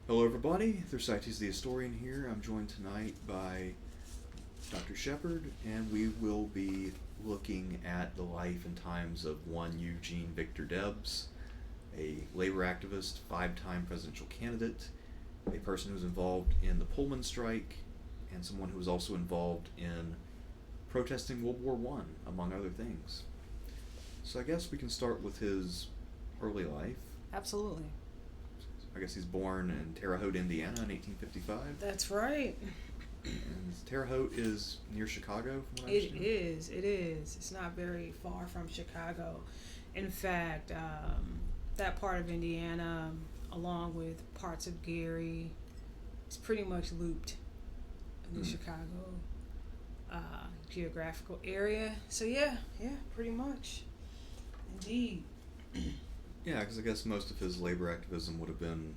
Hello, everybody. Thersites the Historian here. I'm joined tonight by Dr. Shepard, and we will be looking at the life and times of one Eugene Victor Debs, a labor activist, five-time presidential candidate, a person who was involved in the Pullman Strike, and someone who was also involved in protesting World War One, among other things. So I guess we can start with his early life. Absolutely. I guess he's born in Terre Haute, Indiana in 1855. That's right. And Terre Haute is near Chicago, from what I It understand. is. It is. It's not very far from Chicago. In fact, that part of Indiana, along with parts of Gary, is pretty much looped in the Chicago geographical area. So yeah, pretty much. Indeed. Yeah, because I guess most of his labor activism would have been,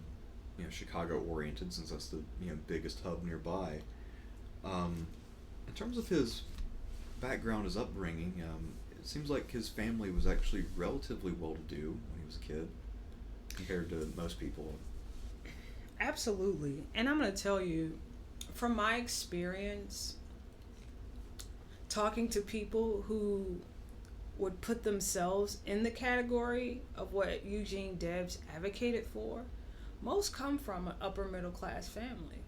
Chicago oriented, since that's the biggest hub nearby. In terms of his background, his upbringing, it seems like his family was actually relatively well-to-do when he was a kid, compared to most people. Absolutely. And I'm going to tell you, from my experience, talking to people who would put themselves in the category of what Eugene Debs advocated for, most come from an upper middle class family.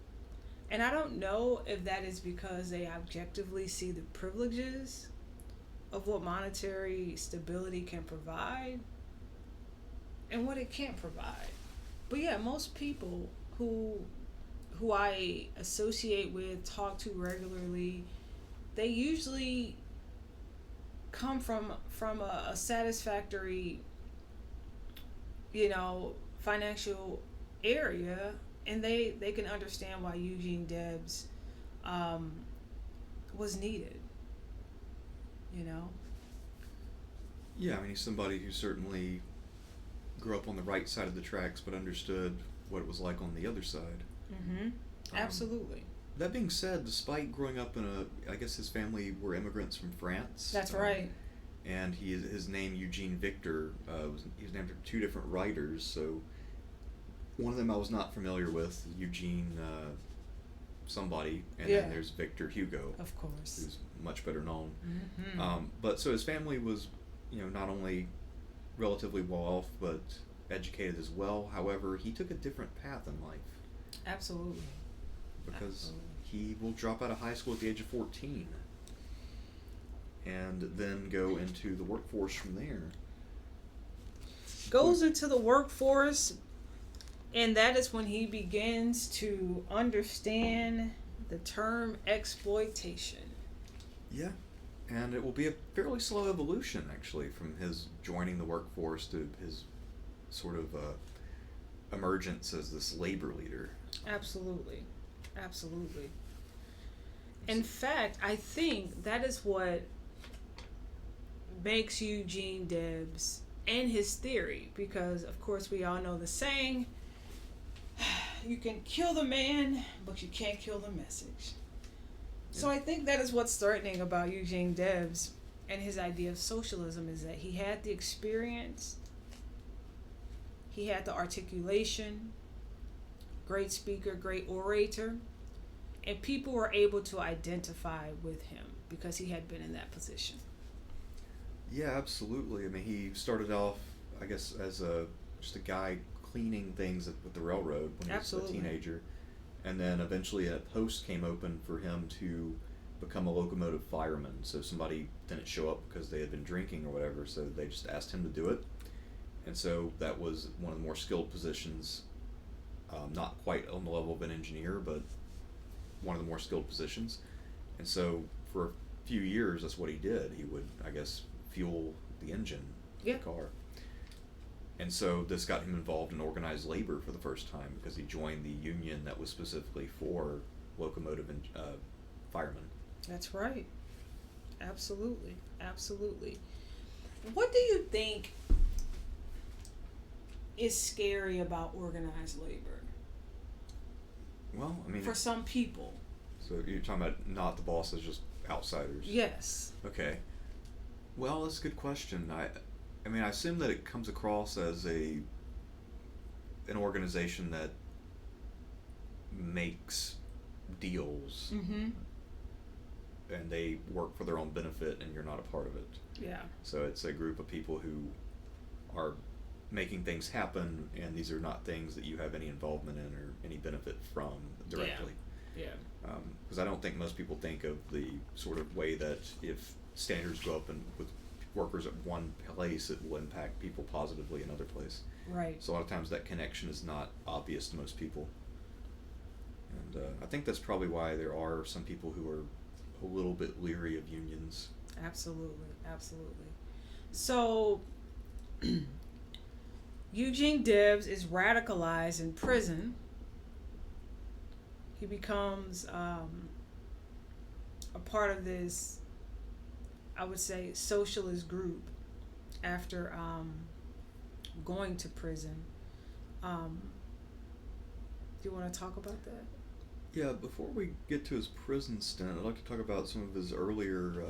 And I don't know if that is because they objectively see the privileges of what monetary stability can provide and what it can't provide. But yeah, most people who I associate with, talk to regularly, they usually come from a satisfactory, financial area, and they can understand why Eugene Debs was needed. You know. Yeah, I mean, he's somebody who certainly grew up on the right side of the tracks, but understood what it was like on the other side. Mhm. Absolutely. That being said, despite growing up I guess his family were immigrants from France. That's right. And his name Eugene Victor he was named after two different writers. So one of them I was not familiar with, Eugene somebody, and Yeah. then there's Victor Hugo, Of course. who's much better known. Mhm. But so his family was, not only relatively well off, but educated as well. However, he took a different path in life Absolutely. because Absolutely. he will drop out of high school at the age of 14 and then go into the workforce from there. Goes into the workforce, and that is when he begins to understand the term exploitation. Yeah, and it will be a fairly slow evolution, actually, from his joining the workforce to his sort of emergence as this labor leader. Absolutely. Absolutely. In fact, I think that is what makes Eugene Debs and his theory, because of course we all know the saying, you can kill the man, but you can't kill the message. So I think that is what's threatening about Eugene Debs and his idea of socialism, is that he had the experience, he had the articulation, great speaker, great orator, and people were able to identify with him because he had been in that position. Yeah, absolutely. I mean, he started off, I guess, as just a guy cleaning things with the railroad when he was Absolutely. a teenager, and then eventually a post came open for him to become a locomotive fireman. So somebody didn't show up because they had been drinking or whatever, so they just asked him to do it, and so that was one of the more skilled positions. Not quite on the level of an engineer, but one of the more skilled positions. And so for a few years, that's what he did. He would, I guess, fuel the engine of Yeah. the car. And so this got him involved in organized labor for the first time, because he joined the union that was specifically for locomotive and firemen. That's right. Absolutely. Absolutely. What do you think is scary about organized labor Well, I mean, for some people? so you're talking about not the bosses, just outsiders. Yes. Okay. Well, that's a good question. I mean, I assume that it comes across as an organization that makes deals Mm-hmm. and they work for their own benefit and you're not a part of it. Yeah. So it's a group of people who are making things happen, and these are not things that you have any involvement in or any benefit from directly. Yeah. Because I don't think most people think of the sort of way that if standards go up and with workers at one place, it will impact people positively in other places. Right. So a lot of times that connection is not obvious to most people. And I think that's probably why there are some people who are a little bit leery of unions. Absolutely. Absolutely. So Eugene Debs is radicalized in prison. He becomes a part of this, I would say, socialist group after going to prison. Do you want to talk about that? Yeah, before we get to his prison stint, I'd like to talk about some of his earlier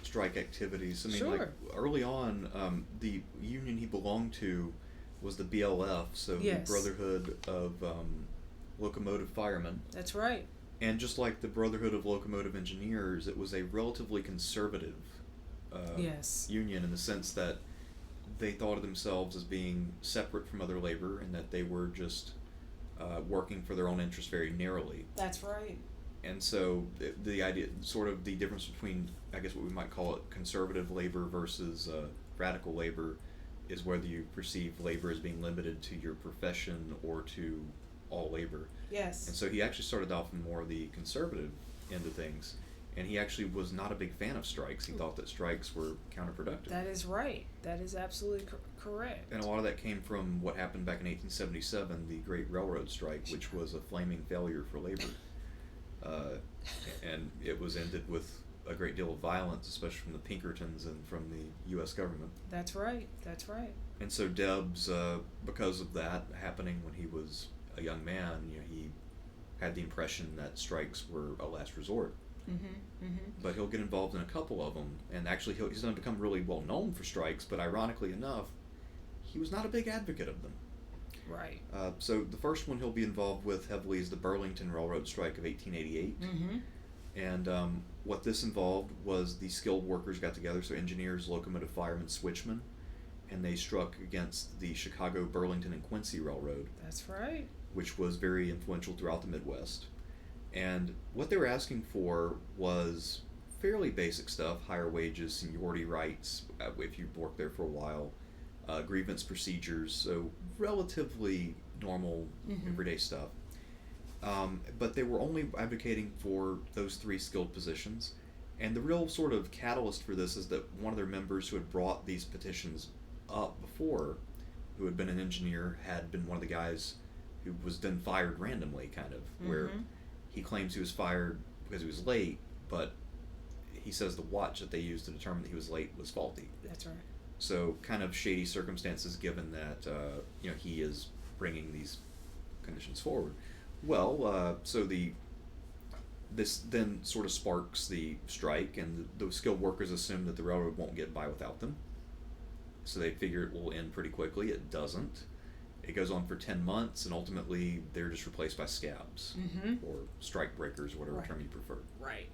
strike activities. I mean, Sure. like early on, the union he belonged to was the BLF, so Yes. the Brotherhood of Locomotive Firemen. That's right. And just like the Brotherhood of Locomotive Engineers, it was a relatively conservative Yes. union in the sense that they thought of themselves as being separate from other labor and that they were just working for their own interests very narrowly. That's right. And so the idea, sort of the difference between, I guess what we might call it conservative labor versus radical labor, is whether you perceive labor as being limited to your profession or to all labor. Yes. And so he actually started off in more of the conservative end of things, and he actually was not a big fan of strikes. He thought that strikes were counterproductive. That is right. That is absolutely correct. And a lot of that came from what happened back in 1877, the Great Railroad Strike, which was a flaming failure for labor. And it was ended with a great deal of violence, especially from the Pinkertons and from the U.S. government. That's right. That's right. And so Debs, because of that happening when he was a young man, he had the impression that strikes were a last resort. Mm-hmm. Mm-hmm. But he'll get involved in a couple of them, and actually he's going to become really well known for strikes, but ironically enough, he was not a big advocate of them. Right. So the first one he'll be involved with heavily is the Burlington Railroad Strike of 1888. Mm-hmm. And what this involved was the skilled workers got together, so engineers, locomotive firemen, switchmen, and they struck against the Chicago, Burlington, and Quincy Railroad. That's right. Which was very influential throughout the Midwest. And what they were asking for was fairly basic stuff: higher wages, seniority rights, if you worked there for a while, grievance procedures, so relatively normal, everyday stuff. But they were only advocating for those three skilled positions. And the real sort of catalyst for this is that one of their members who had brought these petitions up before, who had been an engineer, had been one of the guys who was then fired randomly, kind of, where he claims he was fired because he was late, but he says the watch that they used to determine that he was late was faulty. That's right. So kind of shady circumstances given that he is bringing these conditions forward. Well, so this then sort of sparks the strike, and the skilled workers assume that the railroad won't get by without them. So they figure it will end pretty quickly. It doesn't. It goes on for 10 months, and ultimately they're just replaced by scabs or strike breakers, whatever term you prefer. Right.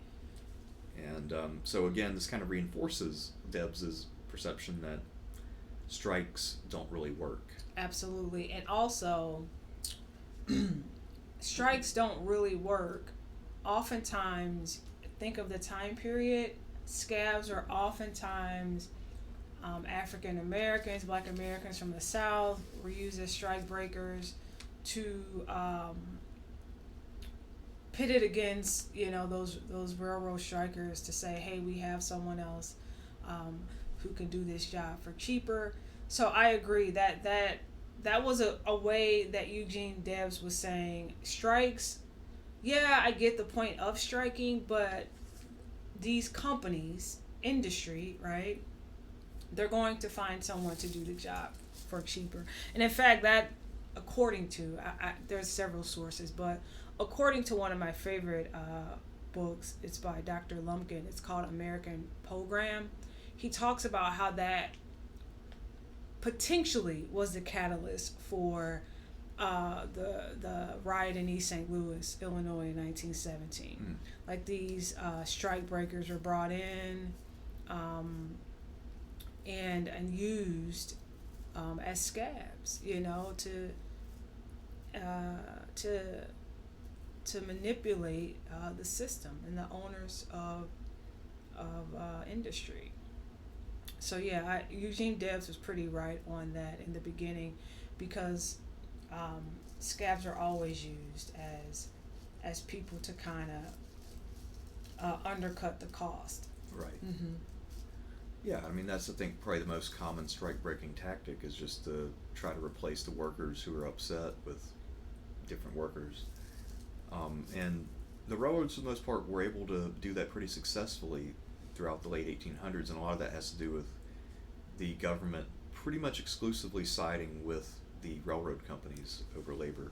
And so again, this kind of reinforces Debs's perception that strikes don't really work. Absolutely. And also, strikes don't really work. Oftentimes, think of the time period, scabs are oftentimes African Americans, Black Americans from the South were used as strike breakers to pit it against those railroad strikers to say, hey, we have someone else who can do this job for cheaper. So I agree that was a way that Eugene Debs was saying strikes. Yeah, I get the point of striking, but these companies, industry, right? They're going to find someone to do the job for cheaper. And in fact, that, according to, there's several sources, but according to one of my favorite books, it's by Dr. Lumpkin. It's called American Program. He talks about how that potentially was the catalyst for the riot in East St. Louis, Illinois, in 1917. Like these strike breakers were brought in and used as scabs, to manipulate the system and the owners of industry. So yeah, Eugene Debs was pretty right on that in the beginning, because scabs are always used as people to kind of undercut the cost. Right. Mm-hmm. Yeah, I mean, that's, I think, probably the most common strike-breaking tactic is just to try to replace the workers who are upset with different workers. And the railroads, for the most part, were able to do that pretty successfully throughout the late 1800s, and a lot of that has to do with the government pretty much exclusively siding with the railroad companies over labor.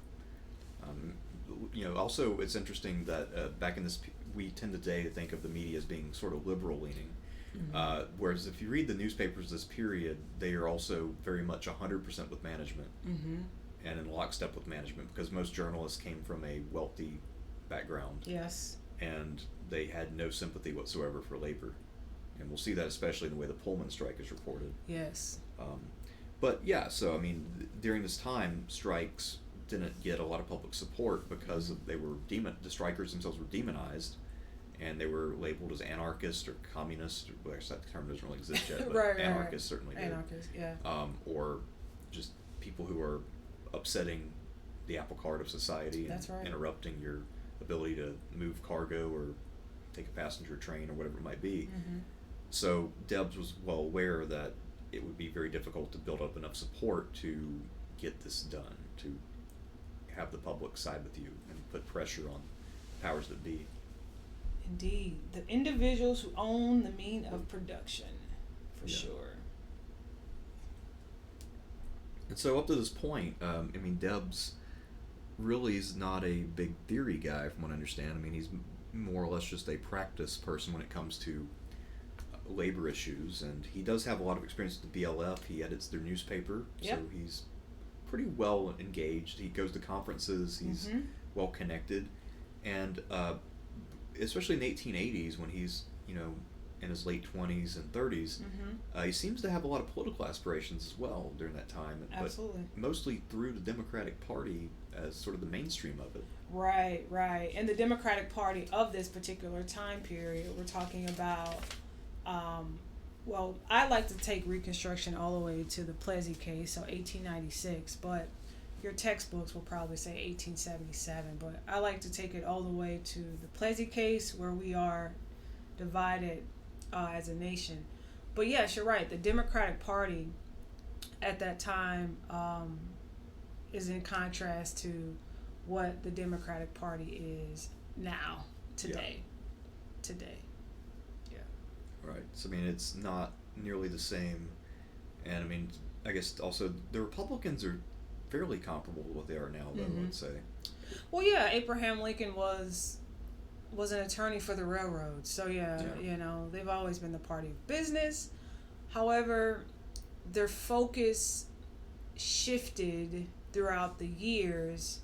Also, it's interesting that back in this, we tend today to think of the media as being sort of liberal-leaning. Whereas if you read the newspapers this period, they are also very much 100% with management, and in lockstep with management, because most journalists came from a wealthy background. Yes. And they had no sympathy whatsoever for labor. And we'll see that especially in the way the Pullman Strike is reported. Yes. But yeah, so I mean, during this time, strikes didn't get a lot of public support because they were the strikers themselves were demonized, and they were labeled as anarchists or communists. Well, actually, that term doesn't really exist yet, but right, anarchists certainly did. Anarchists, yeah. Or just people who are upsetting the apple cart of society and interrupting your ability to move cargo or take a passenger train or whatever it might be. So Debs was well aware that it would be very difficult to build up enough support to get this done, to have the public side with you and put pressure on powers that be. Indeed. The individuals who own the mean of production, for sure. And so up to this point, Debs really is not a big theory guy from what I understand. I mean, he's more or less just a practice person when it comes to labor issues, and he does have a lot of experience with the BLF. He edits their newspaper, so he's pretty well engaged. He goes to conferences, he's well connected, and especially in the 1880s when he's, in his late 20s and 30s, he seems to have a lot of political aspirations as well during that time. Absolutely. But mostly through the Democratic Party as sort of the mainstream of it. Right. And the Democratic Party of this particular time period, we're talking about, I like to take Reconstruction all the way to the Plessy case, so 1896, but your textbooks will probably say 1877, but I like to take it all the way to the Plessy case, where we are divided as a nation. But yes, you're right, the Democratic Party at that time is in contrast to what the Democratic Party is now, today. Right. So, it's not nearly the same. And, I guess also the Republicans are fairly comparable to what they are now, though, I'd say. Well, yeah, Abraham Lincoln was an attorney for the railroads. So, they've always been the party of business. However, their focus shifted throughout the years.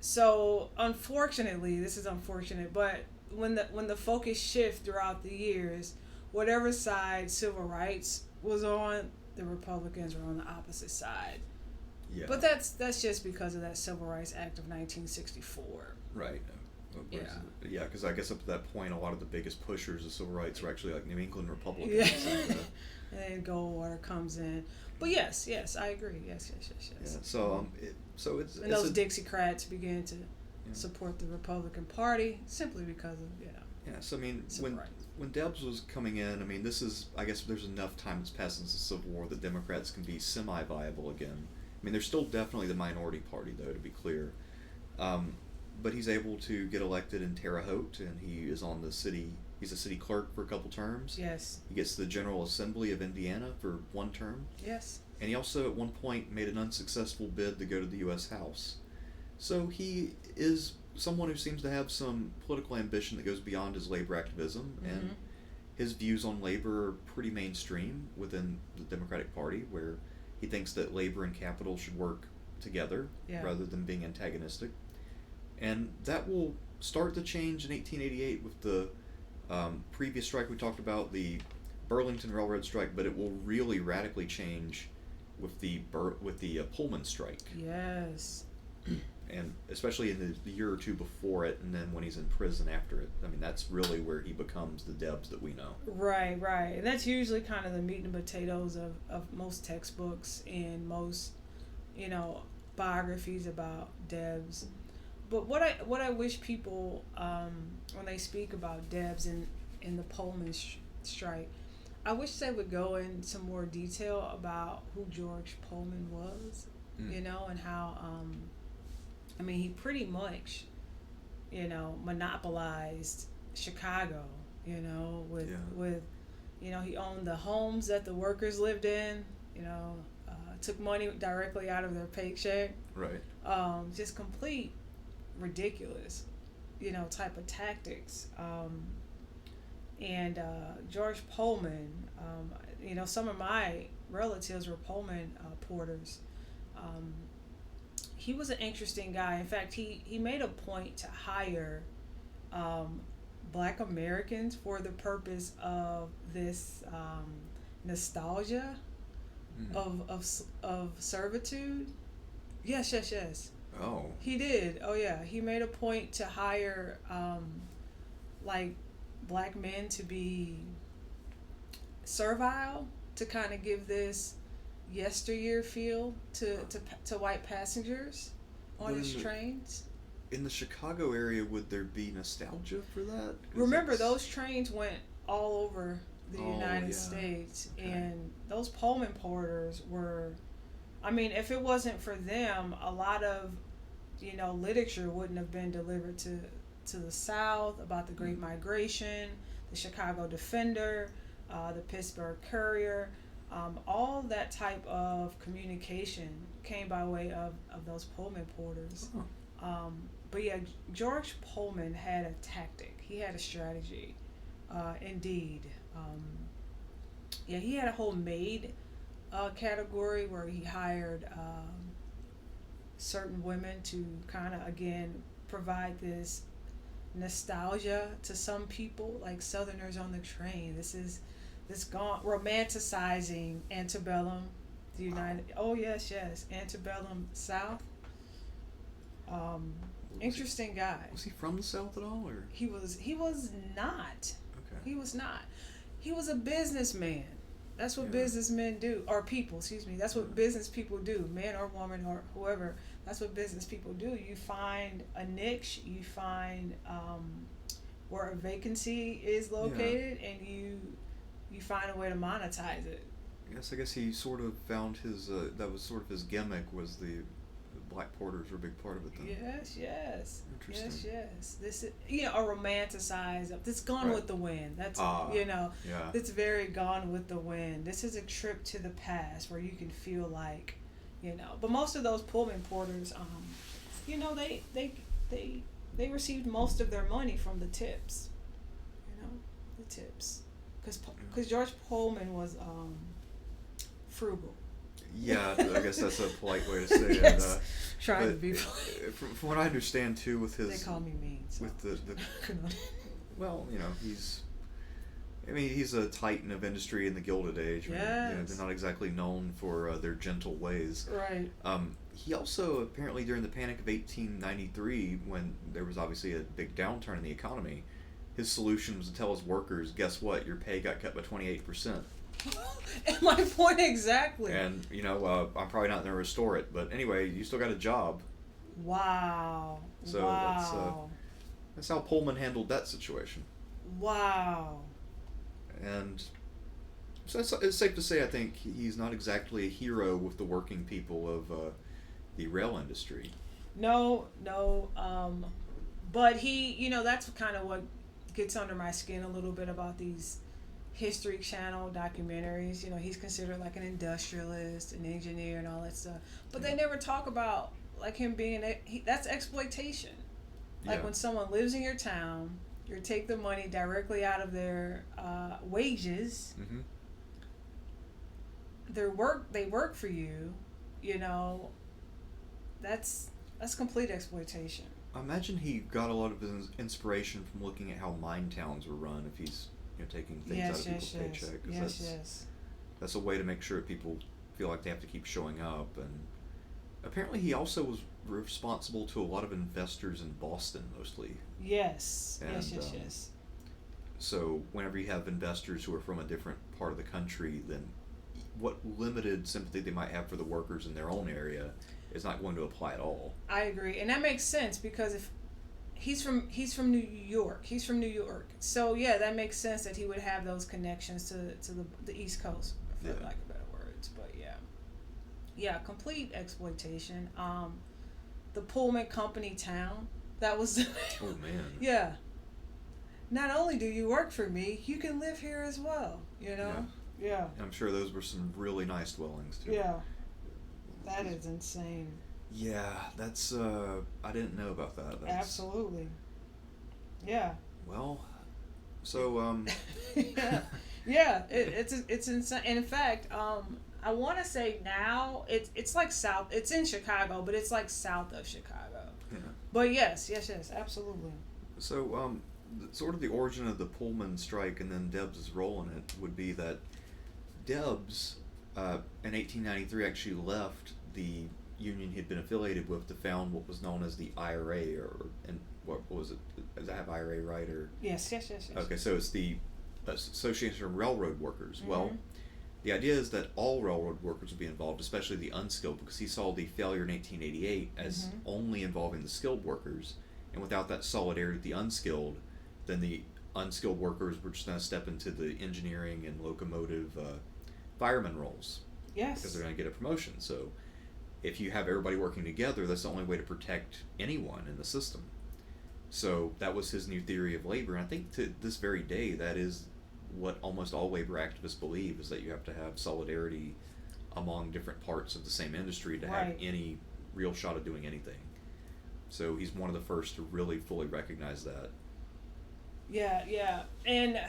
So, unfortunately, this is unfortunate, but when the focus shift throughout the years, whatever side civil rights was on, the Republicans were on the opposite side. Yeah. But that's just because of that Civil Rights Act of 1964. Right. Yeah, because I guess up to that point, a lot of the biggest pushers of civil rights were actually like New England Republicans. Yeah. And then Goldwater comes in. But yes, I agree. Yes. Yeah. So it's and those Dixiecrats began to support the Republican Party simply because of Yeah. So civil rights. when Debs was coming in, this is, I guess there's enough time that's passed since the Civil War that Democrats can be semi-viable again. They're still definitely the minority party, though, to be clear. But he's able to get elected in Terre Haute, and he's a city clerk for a couple terms. Yes. He gets to the General Assembly of Indiana for one term. Yes. And he also, at one point, made an unsuccessful bid to go to the U.S. House. So he is someone who seems to have some political ambition that goes beyond his labor activism, and his views on labor are pretty mainstream within the Democratic Party, where he thinks that labor and capital should work together Yeah. rather than being antagonistic. And that will start to change in 1888 with the previous strike we talked about, the Burlington Railroad strike, but it will really radically change with the Pullman Strike. Yes. And especially in the year or two before it, and then when he's in prison after it. I mean, that's really where he becomes the Debs that we know. Right, right. And that's usually kind of the meat and potatoes of most textbooks and most, biographies about Debs. But what I wish people, when they speak about Debs in the Pullman Strike, I wish they would go into some more detail about who George Pullman was, and how, he pretty much, monopolized Chicago, with, he owned the homes that the workers lived in, took money directly out of their paycheck. Right. Just complete ridiculous, type of tactics. And George Pullman, some of my relatives were Pullman porters. He was an interesting guy. In fact, he made a point to hire Black Americans for the purpose of this nostalgia of servitude. Yes. Oh. He did. Oh yeah. He made a point to hire Black men to be servile, to kind of give this yesteryear feel to white passengers on his trains. In the Chicago area, would there be nostalgia for that? Remember, those trains went all over the United States, and those Pullman porters were, if it wasn't for them, a lot of, literature wouldn't have been delivered to the South about the Great Migration, the Chicago Defender, the Pittsburgh Courier. All that type of communication came by way of those Pullman porters. But yeah, George Pullman had a tactic. He had a strategy. Indeed. He had a whole maid category where he hired certain women to kind of, again, provide this nostalgia to some people, like Southerners on the train. This romanticizing antebellum, the United. Oh yes, antebellum South. Interesting guy. Was he from the South at all, or? He was not. Okay. He was not. He was a businessman. That's what businessmen do, or people. Excuse me. That's what business people do, man or woman or whoever. That's what business people do. You find a niche. You find where a vacancy is located, and you find a way to monetize it. Yes, I guess he sort of found his. That was sort of his gimmick. Was the Black porters were a big part of it, then. Yes. Interesting. Yes. This is a romanticized. It's Gone with the Wind. That's It's very Gone with the Wind. This is a trip to the past where you can feel like, But most of those Pullman porters, they received most of their money from the tips. The tips, because George Pullman was frugal. Yeah, I guess that's a polite way to say yes. it. Trying to be polite. From what I understand too, with his, they call me mean. So. With the well, he's a titan of industry in the Gilded Age. Yes. They're not exactly known for their gentle ways. Right. He also apparently during the Panic of 1893, when there was obviously a big downturn in the economy, his solution was to tell his workers, "Guess what? Your pay got cut by 28%." And my point exactly. And I'm probably not going to restore it, but anyway, you still got a job. Wow. So that's how Pullman handled that situation. Wow. And so it's safe to say, I think he's not exactly a hero with the working people of the rail industry. No. But he, that's kind of what gets under my skin a little bit about these History Channel documentaries. He's considered like an industrialist, an engineer, and all that stuff. But they never talk about like him being that's exploitation. Like when someone lives in your town, you take the money directly out of their wages. Mm-hmm. They work for you, that's complete exploitation. I imagine he got a lot of his inspiration from looking at how mine towns were run. If he's taking things out of people's paycheck, 'cause that's a way to make sure people feel like they have to keep showing up. And apparently, he also was responsible to a lot of investors in Boston, mostly. Yes. And, Yes. So whenever you have investors who are from a different part of the country, then what limited sympathy they might have for the workers in their own area is not going to apply at all. I agree, and that makes sense because if he's from New York, so yeah, that makes sense that he would have those connections to the East Coast, for lack of better words. But yeah, complete exploitation. The Pullman Company town, that was. Oh man. Yeah. Not only do you work for me, you can live here as well. Yeah. I'm sure those were some really nice dwellings too. Yeah. That is insane. Yeah, that's I didn't know about that. That's, absolutely. Yeah. Well, so yeah. It's insane. And in fact, I want to say now it's like south. It's in Chicago, but it's like south of Chicago. Yeah. But yes, absolutely. So sort of the origin of the Pullman Strike and then Debs' role in it would be that Debs in 1893 actually left the union he'd been affiliated with to found what was known as the IRA, and what was it? Does that have IRA right? Or yes. Okay, so it's the Association of Railroad Workers. Mm-hmm. Well, the idea is that all railroad workers would be involved, especially the unskilled, because he saw the failure in 1888 as only involving the skilled workers, and without that solidarity with the unskilled, then the unskilled workers were just going to step into the engineering and locomotive fireman roles. Yes. Because they're going to get a promotion. So if you have everybody working together, that's the only way to protect anyone in the system. So that was his new theory of labor, and I think to this very day that is what almost all labor activists believe, is that you have to have solidarity among different parts of the same industry to have any real shot of doing anything. So he's one of the first to really fully recognize that. Yeah, and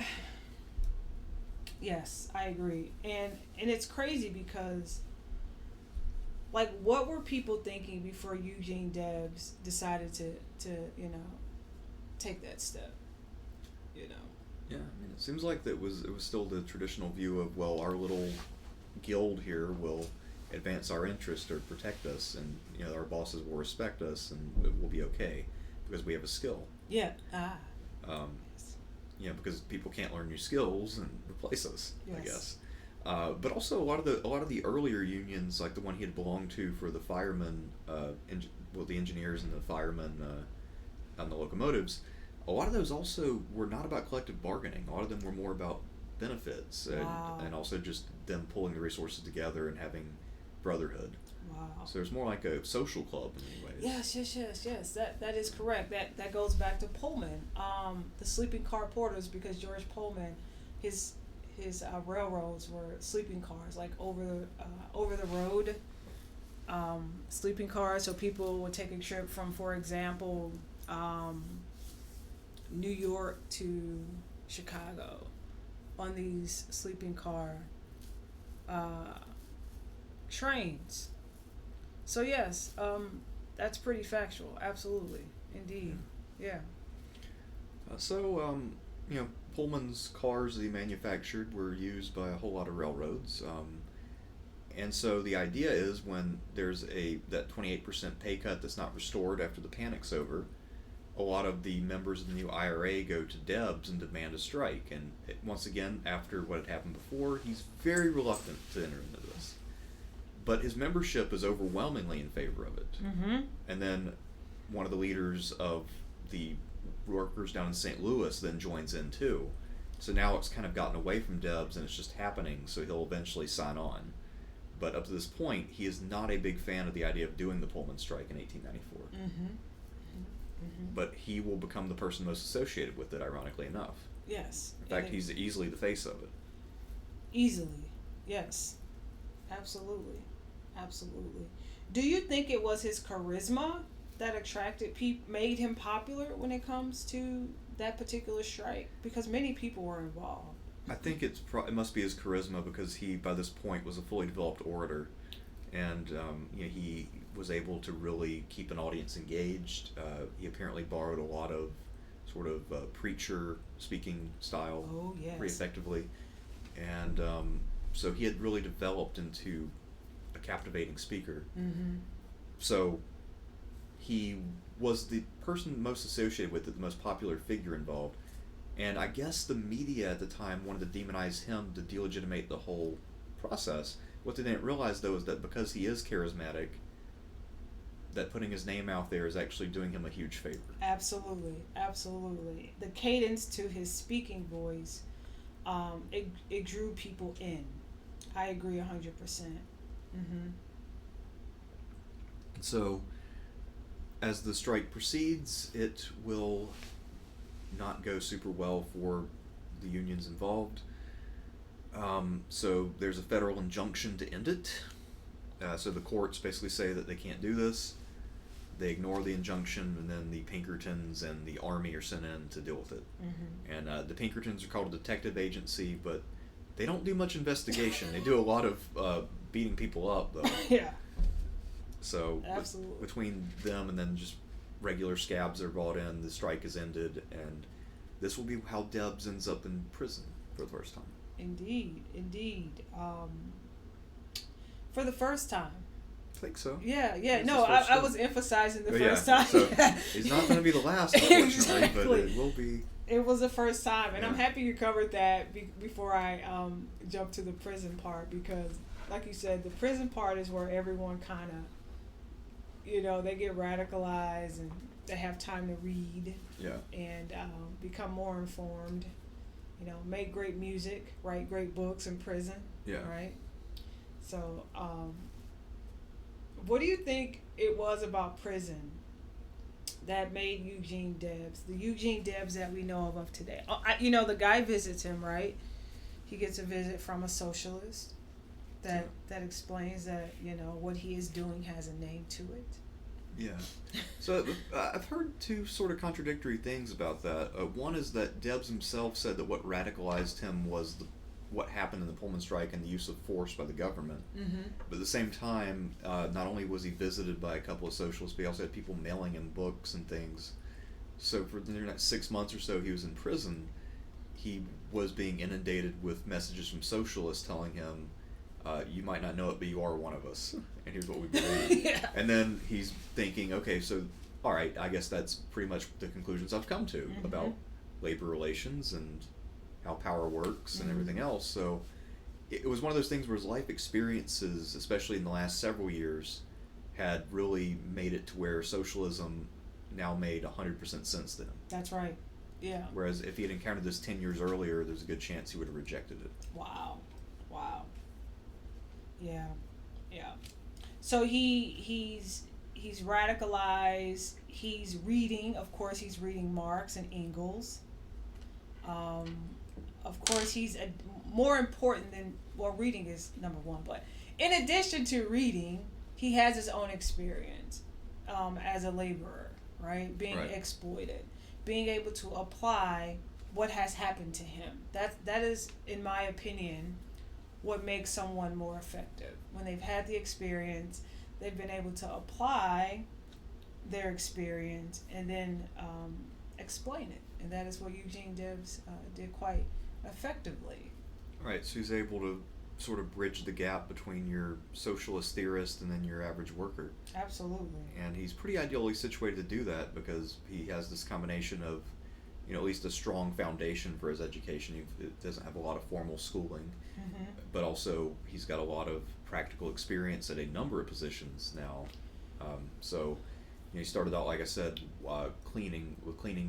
yes, I agree, and it's crazy because, like, what were people thinking before Eugene Debs decided to take that step? Yeah, I mean, it seems like it was still the traditional view of, well, our little guild here will advance our interest or protect us, and our bosses will respect us, and it will be okay because we have a skill. Yeah. Because people can't learn new skills and replace us, yes. I guess. But also a lot of the earlier unions, like the one he had belonged to for the firemen, the engineers and the firemen on the locomotives, a lot of those also were not about collective bargaining. A lot of them were more about benefits and also just them pulling the resources together and having brotherhood. Wow. So it's more like a social club in many ways. Yes. That is correct. That goes back to Pullman, the sleeping car porters, because George Pullman, his railroads were sleeping cars, like over the road sleeping cars. So people would take a trip from, for example, New York to Chicago on these sleeping car trains. So yes, that's pretty factual. Absolutely, indeed, yeah. Pullman's cars that he manufactured were used by a whole lot of railroads, and so the idea is when there's that 28% pay cut that's not restored after the panic's over, a lot of the members of the new IRA go to Debs and demand a strike. And once again, after what had happened before, he's very reluctant to enter into this. But his membership is overwhelmingly in favor of it. Mm-hmm. And then one of the leaders of the workers down in St. Louis then joins in too. So now it's kind of gotten away from Debs and it's just happening, so he'll eventually sign on. But up to this point, he is not a big fan of the idea of doing the Pullman Strike in 1894. Mm-hmm. Mm-hmm. But he will become the person most associated with it, ironically enough. Yes. In fact, he's easily the face of it. Easily, yes. Absolutely. Do you think it was his charisma that attracted made him popular when it comes to that particular strike? Because many people were involved. I think it must be his charisma, because he, by this point, was a fully developed orator. and he was able to really keep an audience engaged. He apparently borrowed a lot of sort of preacher speaking style Oh, yes. pretty effectively, and so he had really developed into a captivating speaker. Mm-hmm. So he was the person most associated with it, the most popular figure involved. And I guess the media at the time wanted to demonize him to delegitimate the whole process. What they didn't realize, though, is that because he is charismatic, that putting his name out there is actually doing him a huge favor. Absolutely, absolutely. The cadence to his speaking voice, it drew people in. I agree 100%. Mm-hmm. So, as the strike proceeds, it will not go super well for the unions involved. So there's a federal injunction to end it. So the courts basically say that they can't do this. They ignore the injunction, and then the Pinkertons and the army are sent in to deal with it. Mm-hmm. And the Pinkertons are called a detective agency, but they don't do much investigation. They do a lot of beating people up, though. Yeah. So Absolutely. between them and then just regular scabs are brought in, the strike is ended, and this will be how Debs ends up in prison for the first time. Indeed, indeed. For the first time. I think so. Yeah. It's No, his first I time. was emphasizing the But first yeah, time. so he's not going to be the last, unfortunately, Exactly. but it will be. It was the first time, and I'm Yeah. happy you covered that before I jump to the prison part, because, like you said, the prison part is where everyone kind of, they get radicalized and they have time to read Yeah. and become more informed. Make great music, write great books in prison. Yeah. Right. So, what do you think it was about prison that made Eugene Debs, the Eugene Debs that we know of today? The guy visits him, right? He gets a visit from a socialist that explains that, what he is doing has a name to it. Yeah. So I've heard two sort of contradictory things about that. One is that Debs himself said that what radicalized him was what happened in the Pullman Strike and the use of force by the government. Mm-hmm. But at the same time, not only was he visited by a couple of socialists, but he also had people mailing him books and things. So for the next 6 months or so he was in prison, he was being inundated with messages from socialists telling him, you might not know it, but you are one of us, and here's what we believe. Yeah. And then he's thinking, okay, so, all right, I guess that's pretty much the conclusions I've come to Mm-hmm. about labor relations and how power works and everything else. So it was one of those things where his life experiences, especially in the last several years, had really made it to where socialism now made 100% sense to him. That's right. Yeah. Whereas if he had encountered this 10 years earlier, there's a good chance he would have rejected it. Wow. Yeah. So he's radicalized. He's reading. Of course, he's reading Marx and Engels. Of course, he's more important than reading is number one. But in addition to reading, he has his own experience as a laborer, right? Being exploited, being able to apply what has happened to him. That is, in my opinion, what makes someone more effective. When they've had the experience, they've been able to apply their experience and then explain it. And that is what Eugene Debs did quite effectively. Right, so he's able to sort of bridge the gap between your socialist theorist and then your average worker. Absolutely. And he's pretty ideally situated to do that because he has this combination of, at least a strong foundation for his education. He doesn't have a lot of formal schooling, Mm-hmm. but also he's got a lot of practical experience at a number of positions now. So he started out, like I said, cleaning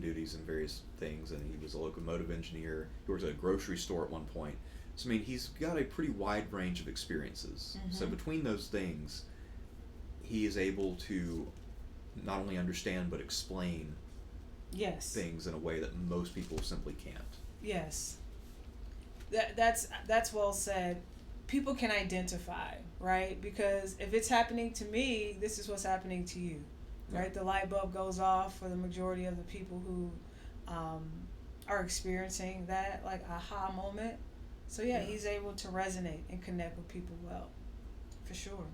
duties and various things, and he was a locomotive engineer. He worked at a grocery store at one point. So he's got a pretty wide range of experiences. Mm-hmm. So between those things, he is able to not only understand but explain things in a way that most people simply can't. Yes. That's well said. People can identify, right? Because if it's happening to me, this is what's happening to you, right? Yeah. The light bulb goes off for the majority of the people who are experiencing that aha moment. So he's able to resonate and connect with people well, for sure.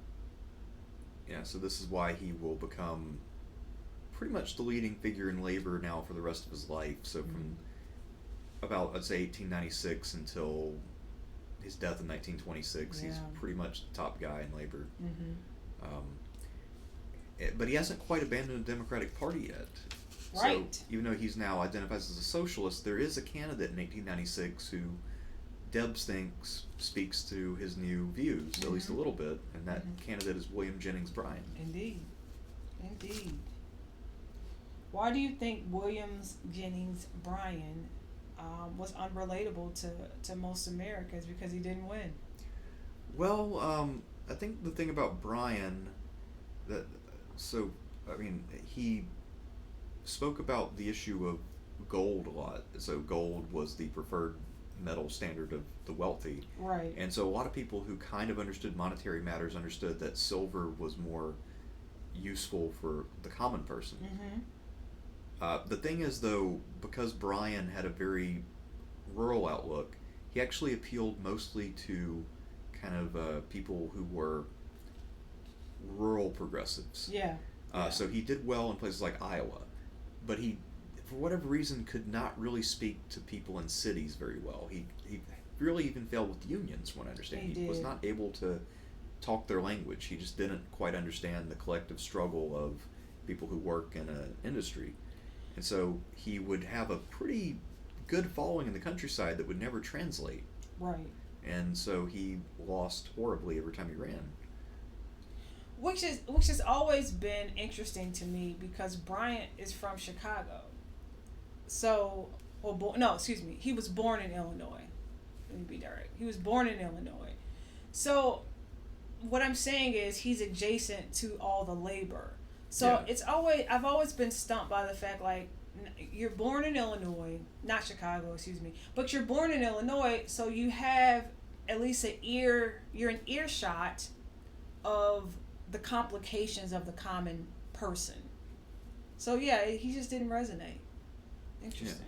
Yeah, so this is why he will become pretty much the leading figure in labor now for the rest of his life. So from about, I'd say, 1896 until his death in 1926, he's pretty much the top guy in labor. But he hasn't quite abandoned the Democratic Party yet. Right. So even though he's now identifies as a socialist, there is a candidate in 1896 who Debs thinks speaks to his new views, at least a little bit, and that candidate is William Jennings Bryan. Indeed. Why do you think Williams Jennings Bryan was unrelatable to most Americans? Because he didn't win. Well, I think the thing about Bryan, he spoke about the issue of gold a lot. So gold was the preferred metal standard of the wealthy. Right. And so a lot of people who kind of understood monetary matters understood that silver was more useful for the common person. The thing is, though, because Bryan had a very rural outlook, he actually appealed mostly to kind of people who were rural progressives. So he did well in places like Iowa, but he, for whatever reason, could not really speak to people in cities very well. He really even failed with unions, from what I understand. He was not able to talk their language. He just didn't quite understand the collective struggle of people who work in an industry. And so he would have a pretty good following in the countryside that would never translate. Right. And so he lost horribly every time he ran. Which has always been interesting to me, because Bryant is from Chicago. So, he was born in Illinois. Let me be direct. He was born in Illinois. So, what I'm saying is he's adjacent to all the labor. So I've always been stumped by the fact, like, you're born in Illinois, not Chicago, but you're born in Illinois, so you have at least you're an earshot of the complications of the common person. So yeah, he just didn't resonate. Interesting.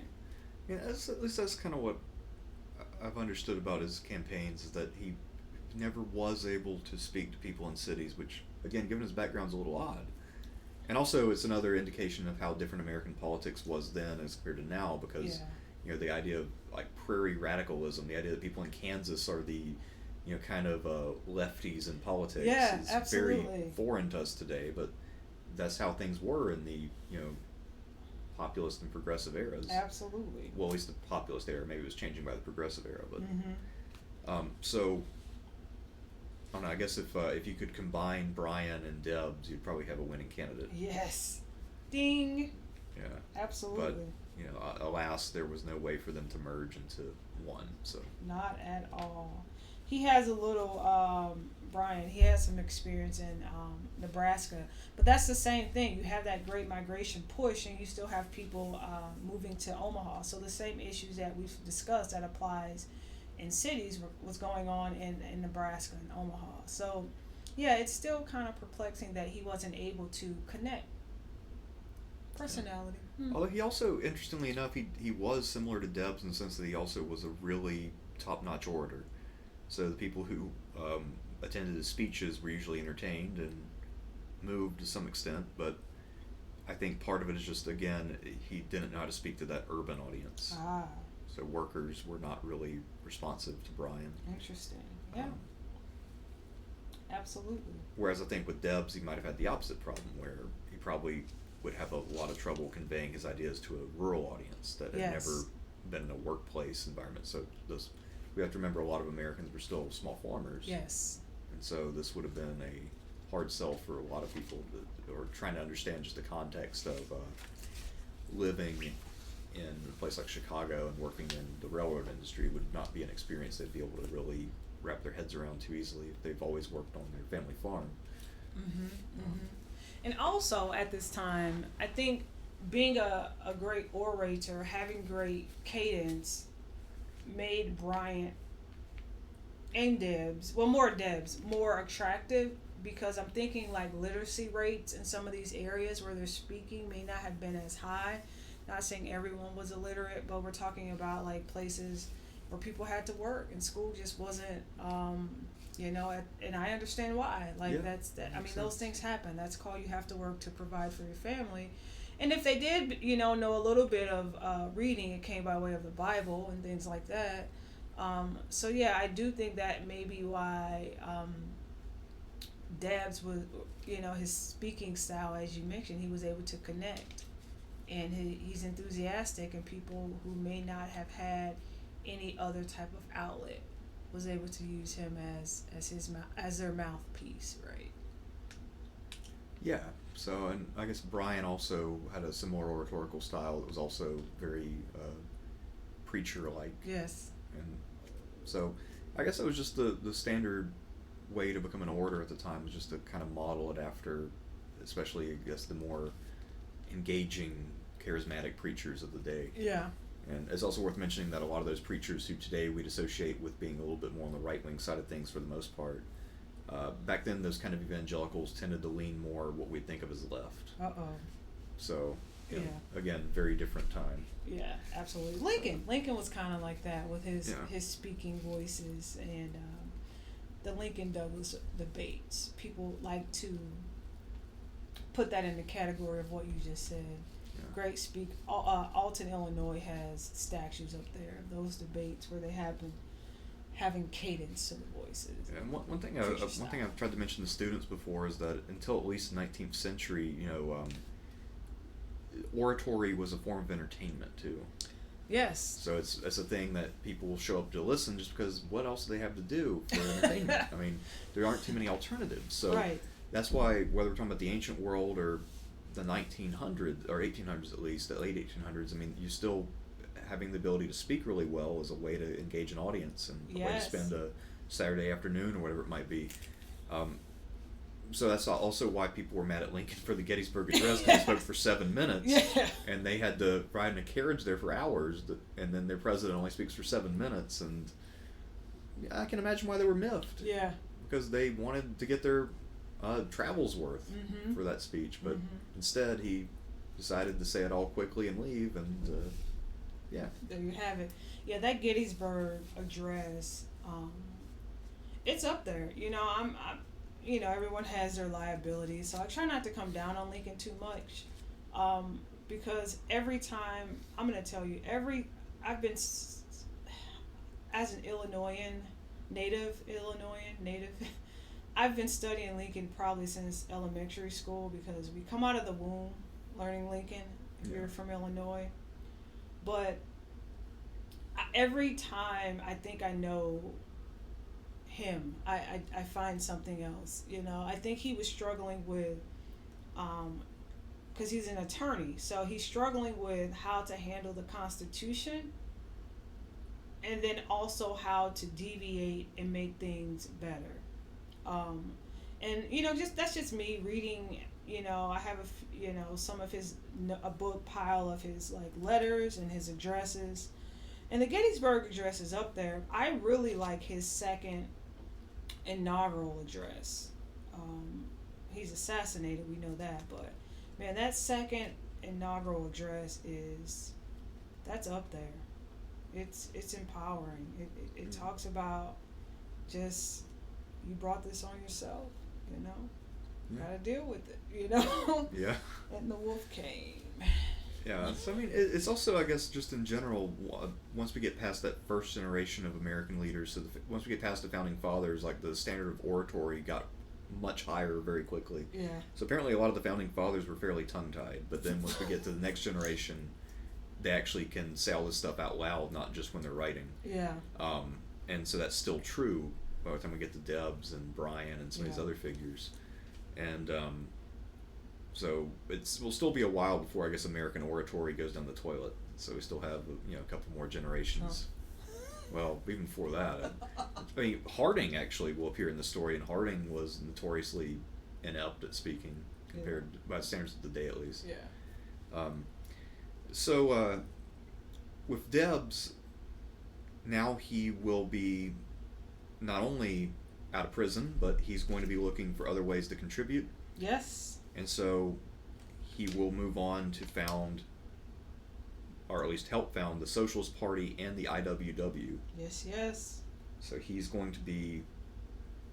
Yeah, at least that's kind of what I've understood about his campaigns, is that he never was able to speak to people in cities, which, again, given his background, is a little odd. And also, it's another indication of how different American politics was then as compared to now, because the idea of like prairie radicalism, the idea that people in Kansas are the kind of lefties in politics is very foreign to us today. But that's how things were in the populist and progressive eras. Absolutely. Well, at least the populist era. Maybe it was changing by the progressive era, but so. I don't know, I guess if you could combine Bryan and Debs, you'd probably have a winning candidate. Yes. Ding. Yeah. Absolutely. But, alas, there was no way for them to merge into one, so. Not at all. He has a little, Bryan, he has some experience in Nebraska, but that's the same thing. You have that great migration push, and you still have people moving to Omaha. So the same issues that we've discussed, that applies in cities, was going on in Nebraska and Omaha. So yeah, it's still kind of perplexing that he wasn't able to connect. Personality. Although he also, interestingly enough, he was similar to Debs in the sense that he also was a really top-notch orator. So the people who attended his speeches were usually entertained and moved to some extent, but I think part of it is just, again, he didn't know how to speak to that urban audience. So workers were not really responsive to Bryan. Interesting. Yeah. Absolutely. Whereas I think with Debs, he might have had the opposite problem, where he probably would have a lot of trouble conveying his ideas to a rural audience that had never been in a workplace environment. So we have to remember, a lot of Americans were still small farmers. Yes. And so this would have been a hard sell for a lot of people, or trying to understand just the context of living in a place like Chicago and working in the railroad industry would not be an experience they'd be able to really wrap their heads around too easily if they've always worked on their family farm. And also at this time, I think being a great orator, having great cadence, made Bryant and Debs, more Debs, more attractive, because I'm thinking like literacy rates in some of these areas where they're speaking may not have been as high. Not saying everyone was illiterate, but we're talking about like places where people had to work and school just wasn't You know, and I understand why. Like Yeah, that's that. I mean, makes those sense. things happen. That's called you have to work to provide for your family. And if they did, know a little bit of reading, it came by way of the Bible and things like that. So yeah, I do think that may be why Debs was, his speaking style, as you mentioned, he was able to connect, and he's enthusiastic, and people who may not have had any other type of outlet was able to use him as their mouthpiece, right? Yeah. So, and I guess Brian also had a similar oratorical style that was also very preacher-like. Yes. And so, I guess that was just the standard way to become an orator at the time, was just to kind of model it after, especially I guess the more engaging, charismatic preachers of the day. Yeah. And it's also worth mentioning that a lot of those preachers who today we'd associate with being a little bit more on the right-wing side of things for the most part, back then those kind of evangelicals tended to lean more what we think of as left. Uh-oh. So, Yeah. again, very different time. Yeah, absolutely. Lincoln was kind of like that with his speaking voices, and the Lincoln Douglas debates. People like to put that in the category of what you just said. Yeah. Great speak. Alton, Illinois has statues up there of those debates where they have been having cadence to the voices. Yeah, and one thing Preacher I've tried to mention to students before is that until at least the 19th century, oratory was a form of entertainment too. Yes. So it's a thing that people will show up to listen just because what else do they have to do for entertainment? I mean, there aren't too many alternatives. So Right. that's why, whether we're talking about the ancient world or the 1900s or 1800s at least, the late 1800s, I mean, you still having the ability to speak really well is a way to engage an audience and a way to Yes. spend a Saturday afternoon or whatever it might be. So that's also why people were mad at Lincoln for the Gettysburg Address, because he spoke for 7 minutes, Yeah. and they had to ride in a carriage there for hours, and then their president only speaks for 7 minutes, and I can imagine why they were miffed, Yeah. because they wanted to get their travels worth Mhm. for that speech, but Mhm. instead he decided to say it all quickly and leave, and yeah. There you have it. Yeah, that Gettysburg Address, it's up there. Everyone has their liabilities, so I try not to come down on Lincoln too much, because every time, I'm gonna tell you, I've been as an native Illinoisan, I've been studying Lincoln probably since elementary school, because we come out of the womb learning Lincoln if Yeah. you're from Illinois. But every time I think I know him, I find something else. I think he was struggling with, because he's an attorney, so he's struggling with how to handle the Constitution, and then also how to deviate and make things better. And that's just me reading. I have some of a book pile of his like letters and his addresses, and the Gettysburg Address is up there. I really like his second inaugural address. He's assassinated, we know that, but man, that second inaugural address that's up there. It's empowering. It talks about just, you brought this on yourself, Yeah. gotta deal with it, Yeah. and the wolf came. Yeah, so I mean, it's also, I guess, just in general, once we get past that first generation of American leaders, so once we get past the founding fathers, like the standard of oratory got much higher very quickly. Yeah. So apparently a lot of the founding fathers were fairly tongue-tied, but then once we get to the next generation, they actually can say all this stuff out loud, not just when they're writing. Yeah. And so that's still true by the time we get to Debs and Brian and some of these Yeah. other figures. And so will still be a while before, I guess, American oratory goes down the toilet. So we still have a couple more generations. Well, even before that, I mean, Harding actually will appear in the story, and Harding was notoriously inept at speaking compared by the standards of the day, at least. Yeah. So with Debs, now he will be not only out of prison, but he's going to be looking for other ways to contribute. Yes. And so he will move on to found, or at least help found, the Socialist Party and the IWW. Yes. So he's going to be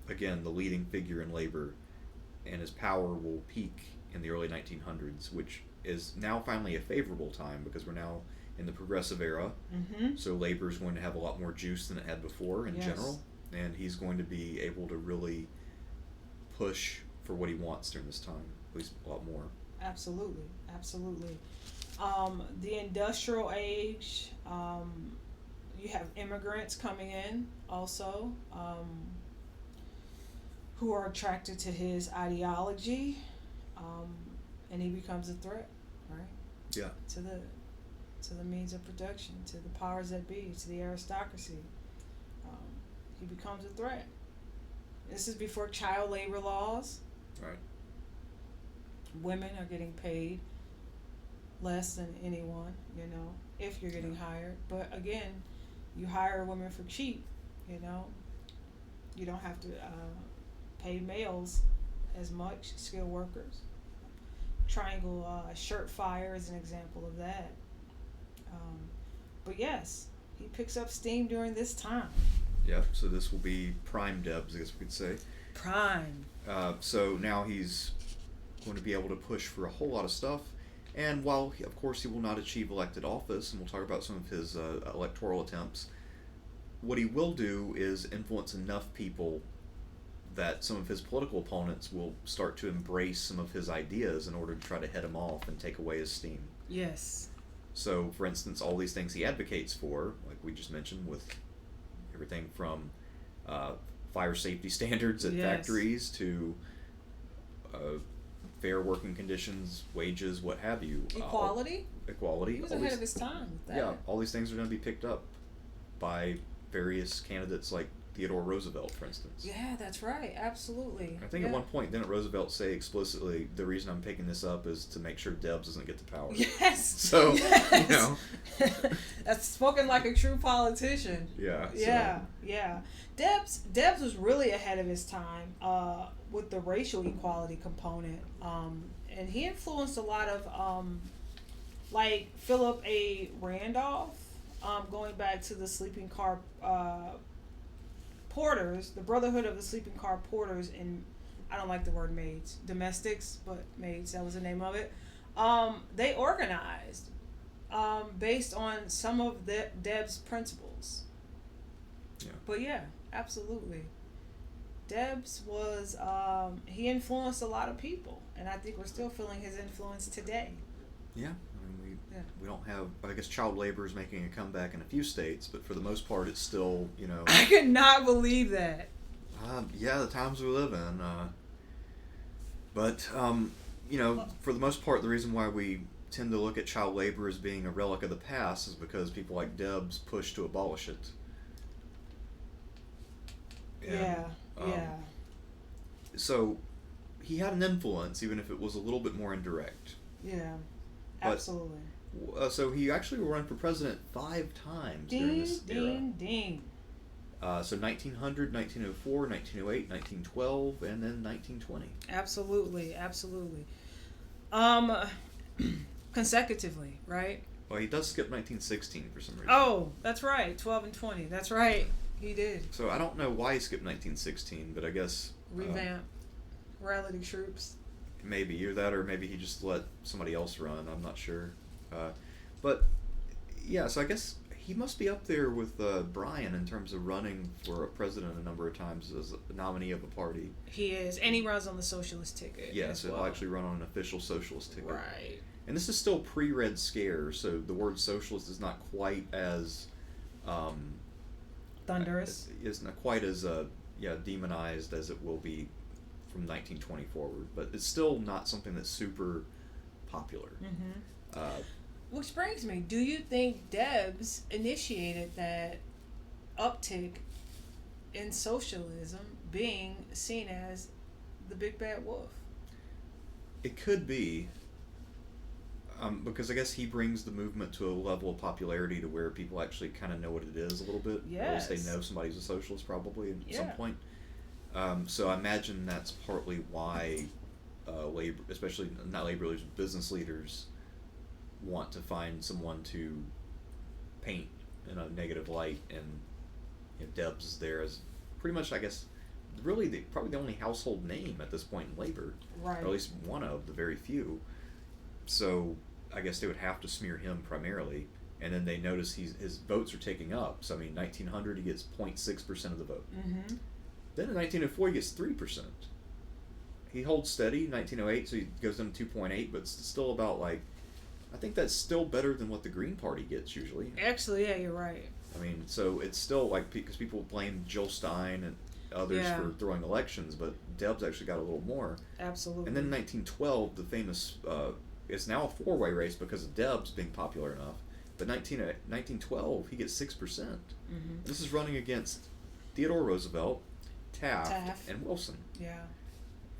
again, the leading figure in labor, and his power will peak in the early 1900s, which is now finally a favorable time because we're now in the progressive era. Mm-hmm. So labor is going to have a lot more juice than it had before in general, and he's going to be able to really push for what he wants during this time, at least a lot more. Absolutely, absolutely. The industrial age, you have immigrants coming in also, who are attracted to his ideology, and he becomes a threat, right? Yeah. To the means of production, to the powers that be, to the aristocracy. He becomes a threat. This is before child labor laws. Right. Women are getting paid less than anyone, if you're getting hired. But again, you hire women for cheap, you don't have to pay males as much, skilled workers. Triangle shirt fire is an example of that. But yes, he picks up steam during this time. Yeah, so this will be prime Debs, I guess we could say. Prime. So now he's going to be able to push for a whole lot of stuff. And while, of course, he will not achieve elected office, and we'll talk about some of his electoral attempts, what he will do is influence enough people that some of his political opponents will start to embrace some of his ideas in order to try to head him off and take away his steam. Yes. So, for instance, all these things he advocates for, like we just mentioned, with everything from fire safety standards at factories to fair working conditions, wages, what have you. Equality? Equality. He was ahead of his time with that. Yeah, all these things are going to be picked up by various candidates like Theodore Roosevelt, for instance. Yeah, that's right. Absolutely. I think at one point, didn't Roosevelt say explicitly, the reason I'm picking this up is to make sure Debs doesn't get the power? Yes. So, yes. That's spoken like a true politician. Yeah. Yeah, yeah. Debs was really ahead of his time with the racial equality component. And he influenced a lot of, like Philip A. Randolph, going back to the sleeping car porters, the Brotherhood of the Sleeping Car Porters, and I don't like the word maids, domestics, but maids, that was the name of it. They organized based on some of Debs' principles. Yeah. But yeah, absolutely. Debs was, he influenced a lot of people, and I think we're still feeling his influence today. Yeah. We don't have, I guess child labor is making a comeback in a few states, but for the most part it's still, I could not believe that. Yeah, the times we live in. But for the most part, the reason why we tend to look at child labor as being a relic of the past is because people like Debs pushed to abolish it. And, Yeah. So he had an influence, even if it was a little bit more indirect. Yeah. But, absolutely. So he actually will run for president 5 times during this era. Ding. So 1900, 1904, 1908, 1912, and then 1920. Absolutely. Consecutively, right? Well, he does skip 1916 for some reason. Oh, that's right. 12 and 20. That's right. He did. So I don't know why he skipped 1916, but I guess... Revamp. Reality troops. Maybe either that, or maybe he just let somebody else run. I'm not sure. But yeah, so I guess he must be up there with Bryan in terms of running for a president a number of times as a nominee of a party. He is, and he runs on the socialist ticket. Yeah, so he'll actually run on an official socialist ticket. Right. And this is still pre-Red Scare, so the word socialist is not quite as thunderous. It's not quite as demonized as it will be from 1920 forward, but it's still not something that's super popular. Mm-hmm. Which brings me, do you think Debs initiated that uptick in socialism being seen as the big bad wolf? It could be, because I guess he brings the movement to a level of popularity to where people actually kind of know what it is a little bit. Yes. Or at least they know somebody's a socialist probably at some point. So I imagine that's partly why labor, especially not labor leaders, business leaders, want to find someone to paint in a negative light, and Debs is there as pretty much, I guess, really probably the only household name at this point in labor, Right. or at least one of the very few. So I guess they would have to smear him primarily, and then they notice his votes are taking up. So I mean, 1900 he gets 0.6% of the vote. Mm-hmm. Then in 1904 he gets 3%. He holds steady. 1908, so he goes down to 2.8, but it's still about like, I think that's still better than what the Green Party gets usually. Actually, yeah, you're right. I mean, so it's still like, because people blame Jill Stein and others Yeah. for throwing elections, but Debs actually got a little more. Absolutely. And then in 1912, the famous, it's now a four-way race because of Debs being popular enough, but 1912, he gets 6%. Mm-hmm. This is running against Theodore Roosevelt, Taft, Taft. and Wilson. Yeah.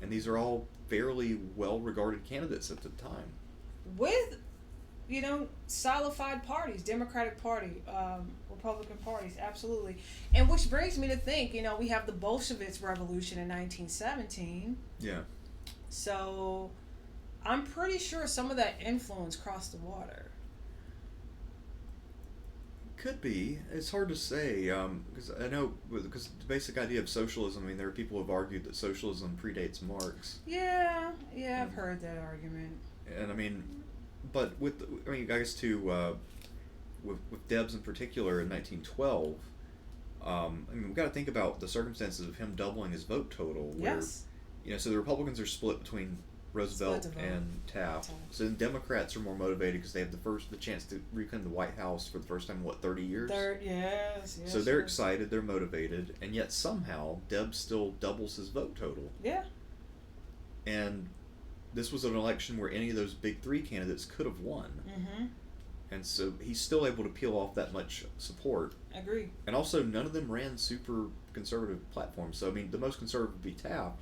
And these are all fairly well-regarded candidates at the time. With, solidified parties, Democratic Party, Republican parties, absolutely. And which brings me to think, we have the Bolshevist Revolution in 1917. Yeah. So I'm pretty sure some of that influence crossed the water. Could be. It's hard to say, because I know, because the basic idea of socialism, I mean, there are people who have argued that socialism predates Marx. Yeah, I've heard that argument. And I mean, but I guess too, with Debs in particular in 1912, we've got to think about the circumstances of him doubling his vote total. Where, Yes. So the Republicans are split between Roosevelt Split the vote. and Taft. So the Democrats are more motivated because they have the chance to reclaim the White House for the first time in, 30 years? Yes. So they're excited, they're motivated, and yet somehow Debs still doubles his vote total. Yeah. And this was an election where any of those big three candidates could have won. Mm-hmm. And so he's still able to peel off that much support. Agree. And also, none of them ran super conservative platforms. So, I mean, the most conservative would be Taft,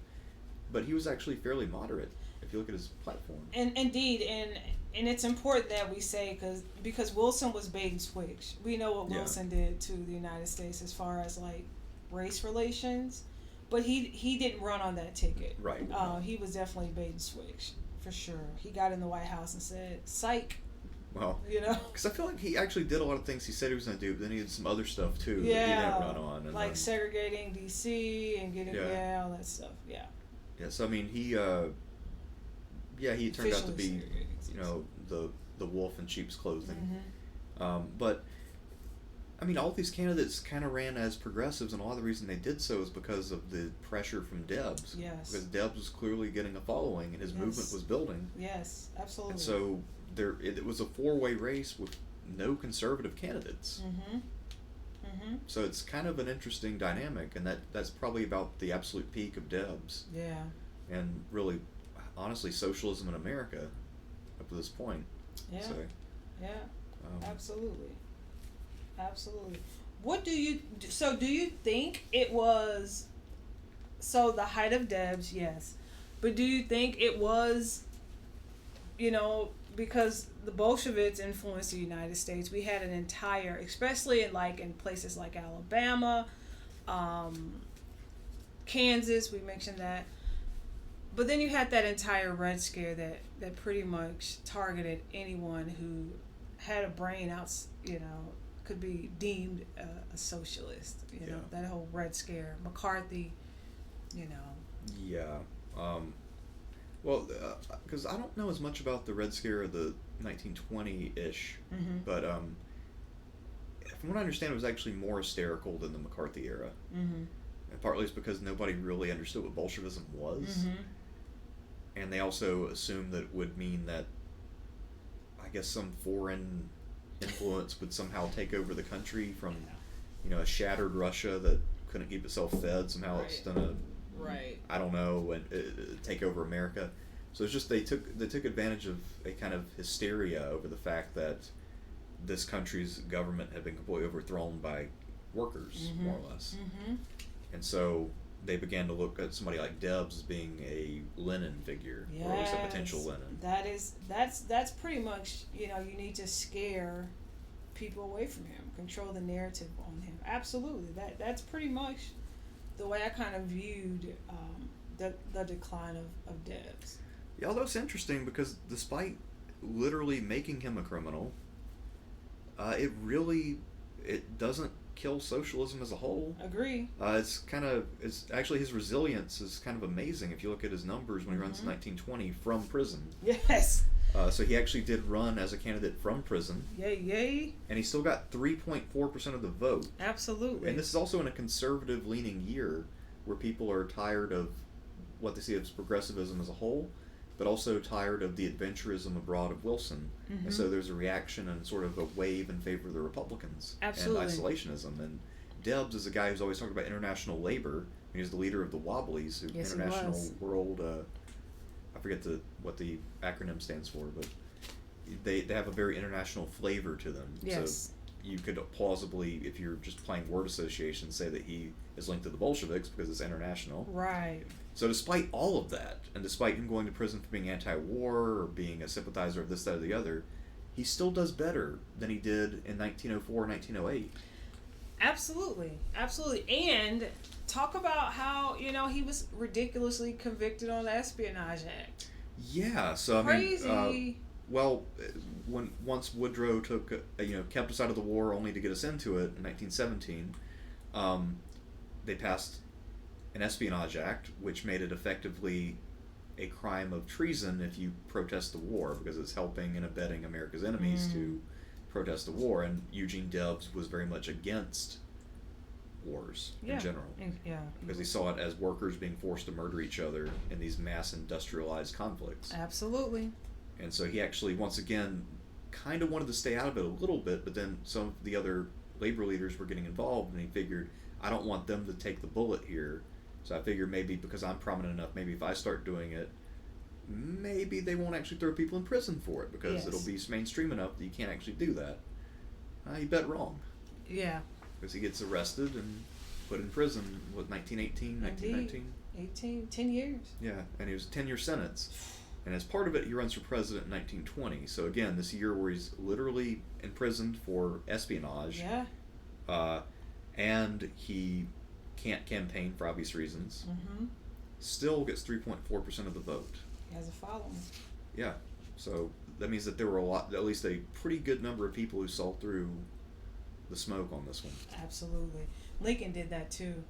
but he was actually fairly moderate if you look at his platform. And indeed, and it's important that we say, because Wilson was bait and switch. We know what Wilson did to the United States as far as like race relations, but he didn't run on that ticket. Right. He was definitely bait and switch for sure. He got in the White House and said, "Psych." Well, because I feel like he actually did a lot of things he said he was going to do, but then he did some other stuff too that he didn't run on. And like segregating D.C. and getting all that stuff. Yeah. Yeah. So I mean, he turned out to be, the wolf in sheep's clothing. Mm-hmm. But I mean, all these candidates kind of ran as progressives, and a lot of the reason they did so is because of the pressure from Debs. Yes. Because Debs was clearly getting a following, and his movement was building. Yes, absolutely. And so it was a four-way race with no conservative candidates. Mm-hmm. Mm-hmm. So it's kind of an interesting dynamic, and that's probably about the absolute peak of Debs. Yeah. And really, honestly, socialism in America up to this point. Yeah. So, absolutely. Absolutely. What do you think it was, so the height of Debs, yes, but do you think it was, because the Bolsheviks influenced the United States, we had an entire, especially in places like Alabama, Kansas, we mentioned that, but then you had that entire Red Scare that pretty much targeted anyone who had a brain out, could be deemed a socialist, that whole Red Scare, McCarthy, Yeah. Well, because I don't know as much about the Red Scare of the 1920-ish, Mm-hmm. but from what I understand, it was actually more hysterical than the McCarthy era. Mm-hmm. And partly it's because nobody really understood what Bolshevism was. Mm-hmm. And they also assumed that it would mean that, I guess, some foreign influence would somehow take over the country from, a shattered Russia that couldn't keep itself fed. Somehow it's gonna, I don't know, and take over America. So it's just they took advantage of a kind of hysteria over the fact that this country's government had been completely overthrown by workers, Mm-hmm. more or less. Mm-hmm. And so they began to look at somebody like Debs as being a Lenin figure, or at least a potential Lenin. That's pretty much, you need to scare people away from him, control the narrative on him. Absolutely, that's pretty much the way I kind of viewed the decline of Debs. Yeah, although it's interesting because despite literally making him a criminal, it doesn't kill socialism as a whole. Agree. It's actually his resilience is kind of amazing if you look at his numbers when he runs in 1920 from prison. Yes. So he actually did run as a candidate from prison. Yay, yay. And he still got 3.4% of the vote. Absolutely. And this is also in a conservative-leaning year where people are tired of what they see as progressivism as a whole, but also tired of the adventurism abroad of Wilson. Mm-hmm. And so there's a reaction and sort of a wave in favor of the Republicans. Absolutely. And isolationism. And Debs is a guy who's always talked about international labor. He was the leader of the Wobblies, who Yes, International he was. World, I forget what the acronym stands for, but they have a very international flavor to them. Yes. So you could plausibly, if you're just playing word association, say that he is linked to the Bolsheviks because it's international. Right. So despite all of that, and despite him going to prison for being anti-war or being a sympathizer of this, that, or the other, he still does better than he did in 1904, 1908. Absolutely. Absolutely. And talk about how, he was ridiculously convicted on the Espionage Act. Yeah, so I Crazy. mean, once Woodrow kept us out of the war only to get us into it in 1917, they passed an Espionage Act, which made it effectively a crime of treason if you protest the war, because it's helping and abetting America's enemies to protest the war. And Eugene Debs was very much against wars in general, because he saw it as workers being forced to murder each other in these mass industrialized conflicts. Absolutely. And so he actually, once again, kind of wanted to stay out of it a little bit, but then some of the other labor leaders were getting involved, and he figured, I don't want them to take the bullet here. So I figure maybe because I'm prominent enough, maybe if I start doing it, maybe they won't actually throw people in prison for it, because it'll be mainstream enough that you can't actually do that. You bet wrong. Yeah. Because he gets arrested and put in prison, 1918, 1919? 10 years. Yeah, and he was a 10-year sentence. And as part of it, he runs for president in 1920. So again, this year where he's literally imprisoned for espionage. Yeah. And he can't campaign for obvious reasons. Mm-hmm. Still gets 3.4% of the vote. He has a following. Yeah. So that means that there were at least a pretty good number of people who saw through the smoke on this one. Absolutely. Lincoln did that too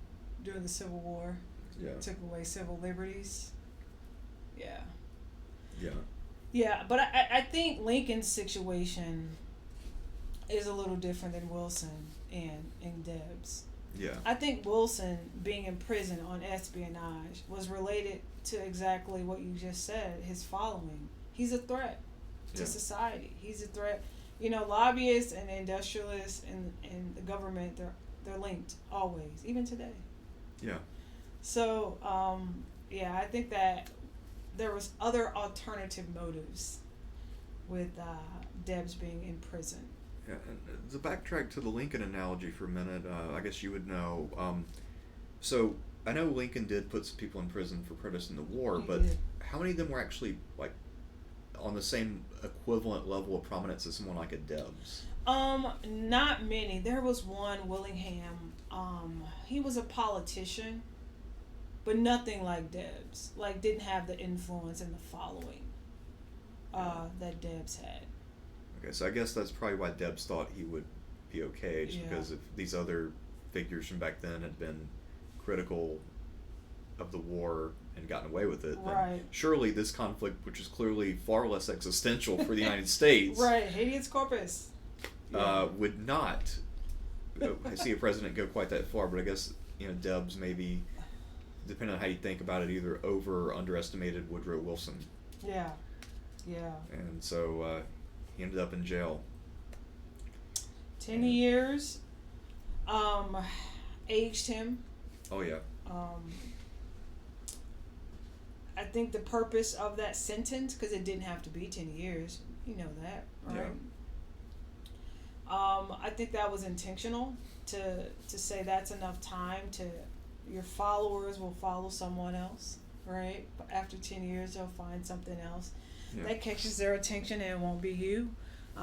during the Civil War. Yeah. Took away civil liberties. Yeah. Yeah. Yeah, but I think Lincoln's situation is a little different than Wilson and Debs. Yeah. I think Wilson being in prison on espionage was related to exactly what you just said, his following. He's a threat to society. He's a threat. Lobbyists and industrialists and the government, they're linked always, even today. Yeah. So, I think that there was other alternative motives with Debs being in prison. Yeah, and to backtrack to the Lincoln analogy for a minute, I guess you would know. So I know Lincoln did put some people in prison for protesting the war, but how many of them were actually on the same equivalent level of prominence as someone like a Debs? Not many. There was one, Willingham. He was a politician, but nothing like Debs. Didn't have the influence and the following that Debs had. Okay, so I guess that's probably why Debs thought he would be okay, just because if these other figures from back then had been critical of the war and gotten away with it, then surely this conflict, which is clearly far less existential for the United States, habeas corpus, would not. I see a president go quite that far, but I guess Debs maybe, depending on how you think about it, either over or underestimated Woodrow Wilson. Yeah. And so he ended up in jail. 10 years. Aged him. Oh yeah. I think the purpose of that sentence, because it didn't have to be 10 years, you know that, right? Yeah. I think that was intentional to say that's enough time to, your followers will follow someone else, right? But after 10 years, they'll find something else that catches their attention, and it won't be you.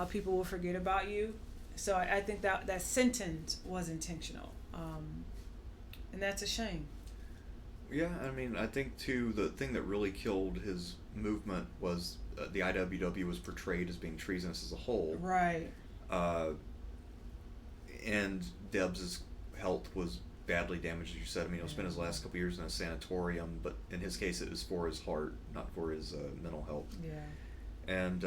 People will forget about you. So I think that sentence was intentional, and that's a shame. Yeah, I mean, I think too the thing that really killed his movement was the IWW was portrayed as being treasonous as a whole. Right. and Debs' health was badly damaged, as you said. I mean, he spent his last couple years in a sanatorium, but in his case, it was for his heart, not for his mental health. Yeah. And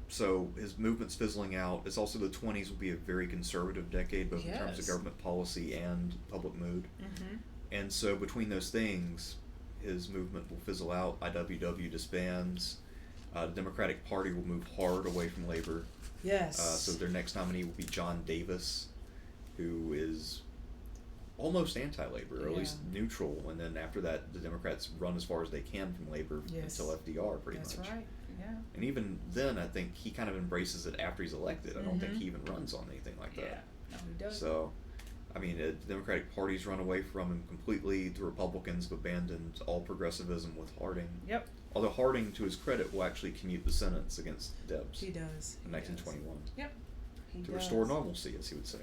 so his movement's fizzling out. It's also the 20s will be a very conservative decade, both in terms of government policy and public mood. Mm-hmm. And so between those things, his movement will fizzle out. IWW disbands. The Democratic Party will move hard away from labor. Yes. So their next nominee will be John Davis, who is almost anti-labor, or at least neutral. And then after that, the Democrats run as far as they can from labor until FDR, pretty much. That's right. Yeah. And even then, I think he kind of embraces it after he's elected. I don't think he even runs on anything like that. Yeah, no, he doesn't. So, I mean, the Democratic Party's run away from him completely. The Republicans have abandoned all progressivism with Harding. Yep. Although Harding, to his credit, will actually commute the sentence against Debs. He does. In 1921. Yep. To restore normalcy, as he would say.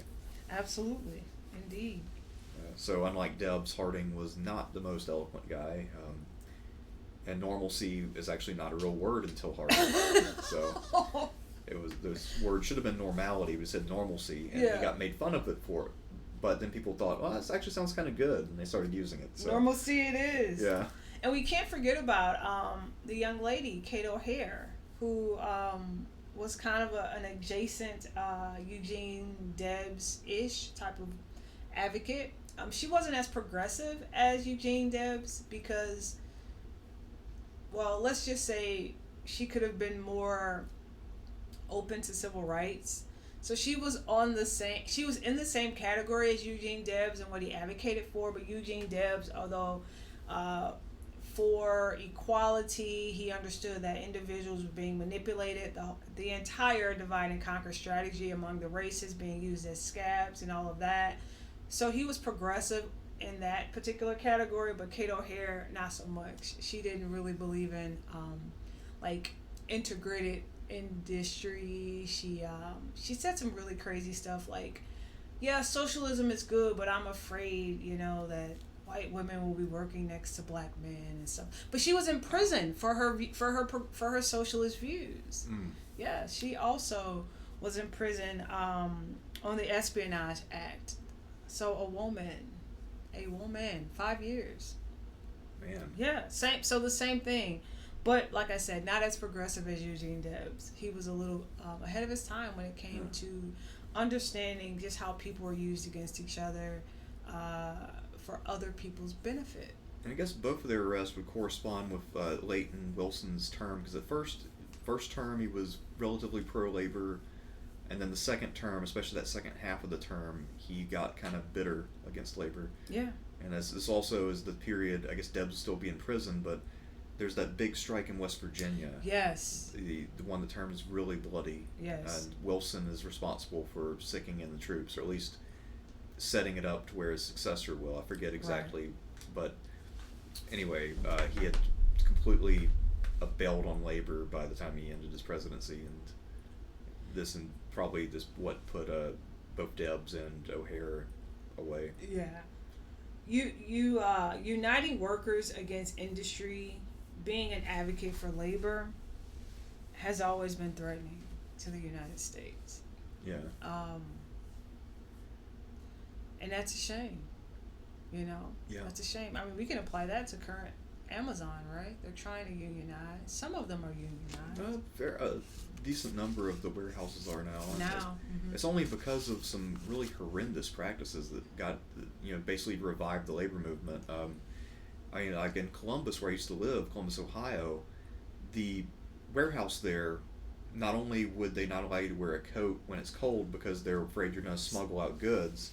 Absolutely. Indeed. So unlike Debs, Harding was not the most eloquent guy. And normalcy is actually not a real word until Harding. So this word should have been normality, but it said normalcy, and he got made fun of it for it. But then people thought, well, this actually sounds kind of good, and they started using it. So. Normalcy it is. Yeah. And we can't forget about the young lady, Kate O'Hare, who was kind of an adjacent Eugene Debs-ish type of advocate. She wasn't as progressive as Eugene Debs because, well, let's just say she could have been more open to civil rights. So she was in the same category as Eugene Debs and what he advocated for, but Eugene Debs, although for equality, he understood that individuals were being manipulated, the entire divide and conquer strategy among the races being used as scabs and all of that. So he was progressive in that particular category, but Kate O'Hare, not so much. She didn't really believe in like integrated industry. She said some really crazy stuff like, yeah, socialism is good, but I'm afraid, that white women will be working next to black men and stuff. But she was in prison for her socialist views. Yeah, she also was in prison on the Espionage Act. So a woman, 5 years. Man. Yeah, same. So the same thing, but like I said, not as progressive as Eugene Debs. He was a little ahead of his time when it came to understanding just how people were used against each other for other people's benefit. And I guess both of their arrests would correspond with Leighton Wilson's term, because the first term he was relatively pro-labor. And then the second term, especially that second half of the term, he got kind of bitter against labor. Yeah. And this also is the period, I guess Debs would still be in prison, but there's that big strike in West Virginia. Yes. The one the term is really bloody. Yes. And Wilson is responsible for sicking in the troops, or at least setting it up to where his successor will. I forget exactly. But anyway, he had completely bailed on labor by the time he ended his presidency. And probably just what put both Debs and O'Hare away. Yeah. Uniting workers against industry, being an advocate for labor, has always been threatening to the United States. Yeah. And that's a shame. Yeah. That's a shame. I mean, we can apply that to current Amazon, right? They're trying to unionize. Some of them are unionized. Decent number of the warehouses are now. It's only because of some really horrendous practices that got, basically revived the labor movement. Like in Columbus, where I used to live, Columbus, Ohio, the warehouse there, not only would they not allow you to wear a coat when it's cold because they're afraid you're going to smuggle out goods,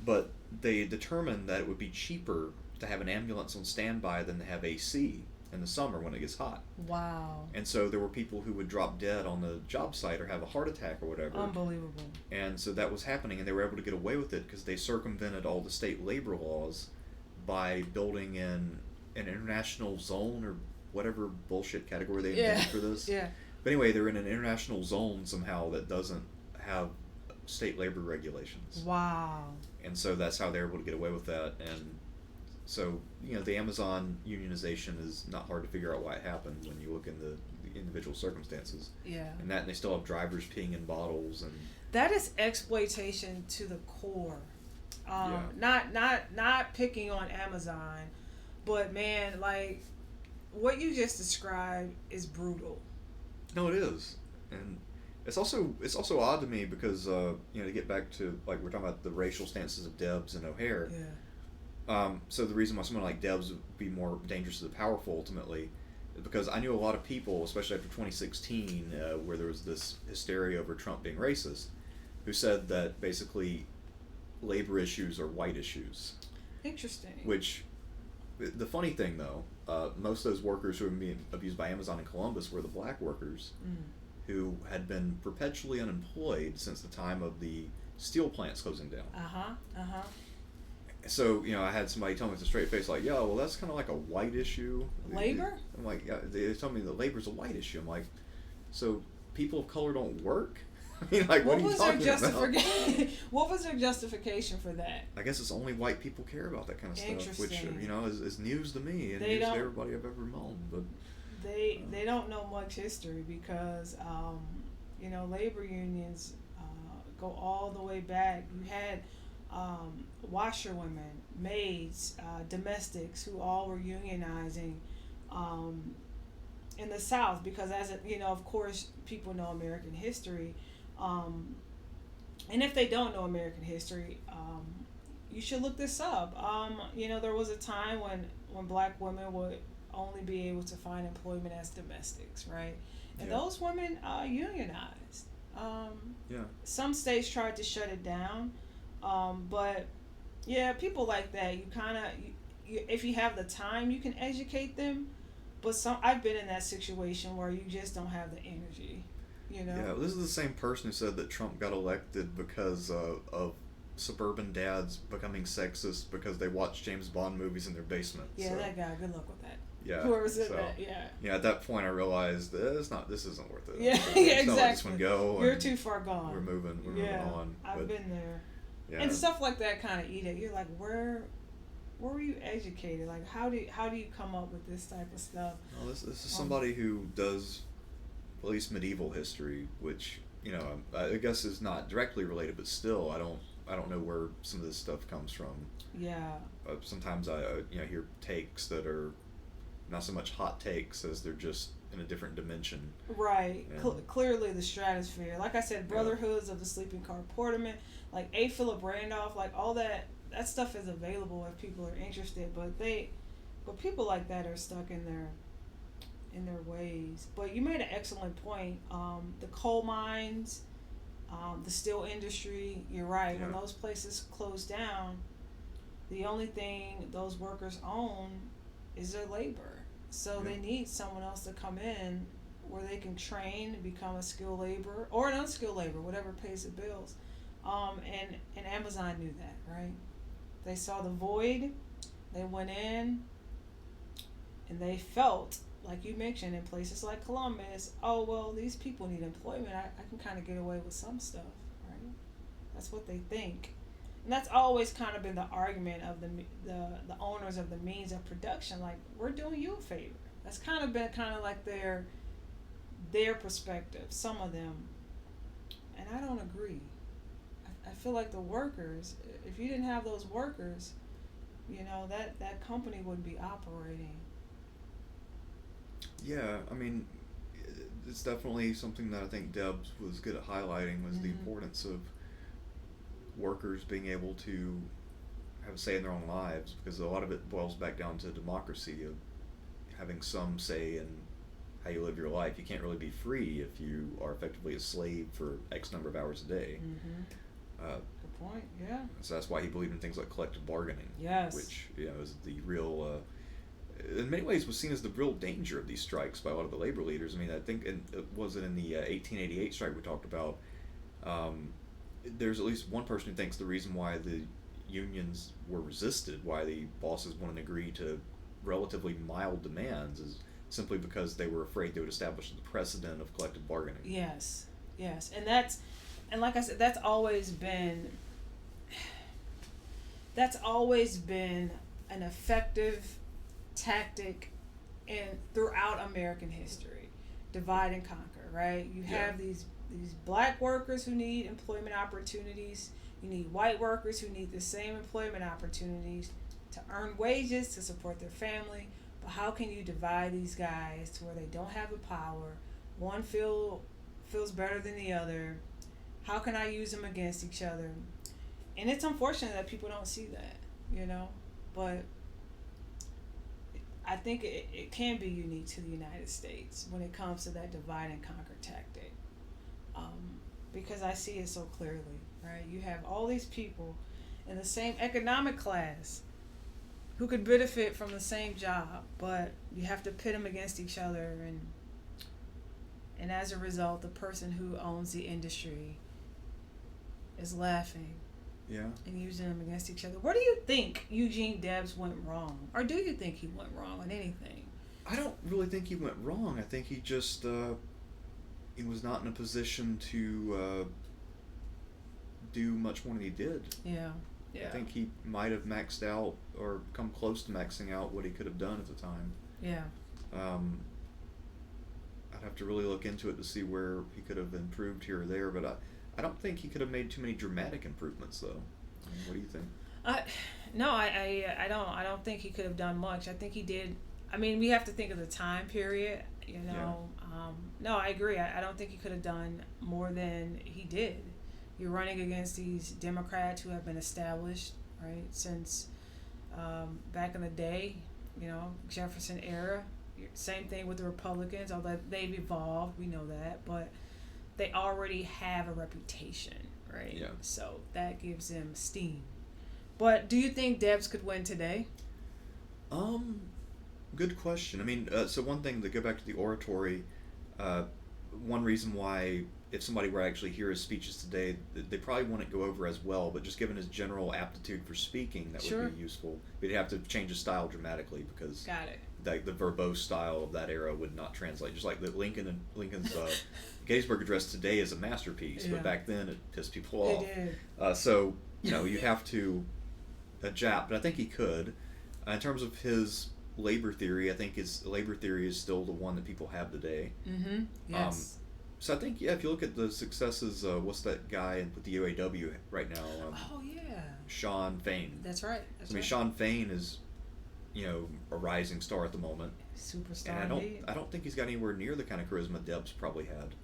but they determined that it would be cheaper to have an ambulance on standby than to have AC in the summer when it gets hot. Wow. And so there were people who would drop dead on the job site or have a heart attack or whatever. Unbelievable. And so that was happening, and they were able to get away with it because they circumvented all the state labor laws by building in an international zone or whatever bullshit category they invented for this. Yeah. But anyway, they're in an international zone somehow that doesn't have state labor regulations. Wow. And so that's how they're able to get away with that. And so, the Amazon unionization is not hard to figure out why it happened when you look in individual circumstances. Yeah. And they still have drivers peeing in bottles and. That is exploitation to the core. Yeah. Not picking on Amazon, but man, like what you just described is brutal. No, it is, and it's also odd to me because to get back to like we're talking about the racial stances of Debs and O'Hare. Yeah. So the reason why someone like Debs would be more dangerous to the powerful ultimately is because I knew a lot of people, especially after 2016, where there was this hysteria over Trump being racist, who said that basically labor issues are white issues. Interesting. Which, the funny thing though, most of those workers who were being abused by Amazon in Columbus were the black workers who had been perpetually unemployed since the time of the steel plants closing down. So, I had somebody tell me with a straight face, like, yeah, well, that's kind of like a white issue. Labor? I'm like, yeah, they told me that labor's a white issue. I'm like, so people of color don't work? I mean, like, what are you talking about? What was their justification for that? I guess it's only white people care about that kind of stuff, which, is news to me and news to everybody I've ever known. But they don't know much history because, labor unions go all the way back. You had washerwomen, maids, domestics who all were unionizing in the South because, of course, people know American history. And if they don't know American history, you should look this up. There was a time when black women would only be able to find employment as domestics, right? And those women unionized. Some states tried to shut it down, but people like that, you kind of, if you have the time, you can educate them. But I've been in that situation where you just don't have the energy. Yeah, this is the same person who said that Trump got elected because of suburban dads becoming sexist because they watch James Bond movies in their basement. Yeah, that guy. Good luck with that. Yeah. Whoever said that. Yeah. Yeah. At that point, I realized this isn't worth it. Yeah. Exactly. Let this one go. You're too far gone. We're moving on. I've been there. Yeah. And stuff like that kind of eat it. You're like, where were you educated? Like, how do you come up with this type of stuff? Well, this is somebody who does at least medieval history, which I guess is not directly related, but still, I don't know where some of this stuff comes from. Yeah. Sometimes I hear takes that are not so much hot takes as they're just in a different dimension. Right. Clearly the stratosphere. Like I said, Brotherhoods of the Sleeping Car Portament, like A. Philip Randolph, like all that stuff is available if people are interested. But people like that are stuck in their ways. But you made an excellent point. The coal mines, the steel industry, you're right. Yeah. When those places close down, the only thing those workers own is their labor. So they need someone else to come in where they can train and become a skilled laborer or an unskilled laborer, whatever pays the bills. And Amazon knew that, right? They saw the void, they went in, and they felt, like you mentioned, in places like Columbus, oh, well, these people need employment. I can kind of get away with some stuff, right? That's what they think. And that's always kind of been the argument of the owners of the means of production. Like, we're doing you a favor. That's kind of been like their perspective, some of them. And I don't agree. I feel like the workers, if you didn't have those workers, that company wouldn't be operating. Yeah, I mean, it's definitely something that I think Debs was good at highlighting was the importance of workers being able to have a say in their own lives, because a lot of it boils back down to democracy, of having some say in how you live your life. You can't really be free if you are effectively a slave for X number of hours a day. Good point, yeah. So that's why he believed in things like collective bargaining. Yes. Which, is the real, in many ways was seen as the real danger of these strikes by a lot of the labor leaders. I mean, I think, in the 1888 strike we talked about, there's at least one person who thinks the reason why the unions were resisted, why the bosses wouldn't agree to relatively mild demands, is simply because they were afraid they would establish the precedent of collective bargaining. Yes, and like I said, that's always been an effective tactic throughout American history. divide and conquer, right? You have these black workers who need employment opportunities. You need white workers who need the same employment opportunities to earn wages to support their family. But how can you divide these guys to where they don't have the power? One feels better than the other. How can I use them against each other? And it's unfortunate that people don't see that, you know. But I think it can be unique to the United States when it comes to that divide and conquer tactic. Because I see it so clearly, right? You have all these people in the same economic class who could benefit from the same job, but you have to pit them against each other, and as a result, the person who owns the industry is laughing and using them against each other. Where do you think Eugene Debs went wrong? Or do you think he went wrong on anything? I don't really think he went wrong. I think he just he was not in a position to do much more than he did. Yeah. I think he might have maxed out or come close to maxing out what he could have done at the time. Yeah. I'd have to really look into it to see where he could have improved here or there, but I don't think he could have made too many dramatic improvements, though. I mean, what do you think? No, I don't think he could have done much. I think he did. I mean, we have to think of the time period, you know. No, I agree. I don't think he could have done more than he did. You're running against these Democrats who have been established, right, since back in the day, you know, Jefferson era. Same thing with the Republicans, although they've evolved, we know that, but they already have a reputation, right? Yeah. So that gives them steam. But do you think Debs could win today? Good question. I mean, so one thing, to go back to the oratory, one reason why, if somebody were to actually hear his speeches today, they probably wouldn't go over as well, but just given his general aptitu's for speaking, that would be useful. But he'd have to change his style dramatically because the verbose style of that era would not translate. Just like Lincoln's Gettysburg Address today is a masterpiece, but back then it pissed people off. It did. So, you know, you have to adapt, but I think he could. In terms of his labor theory, I think his labor theory is still the one that people have today. Mm-hmm. Yes. So I think, if you look at the successes, what's that guy with the UAW right now? Sean Fain. That's right. I mean, Sean Fain is, you know, a rising star at the moment. Superstar. And I don't think he's got anywhere near the kind of charisma Debs probably had.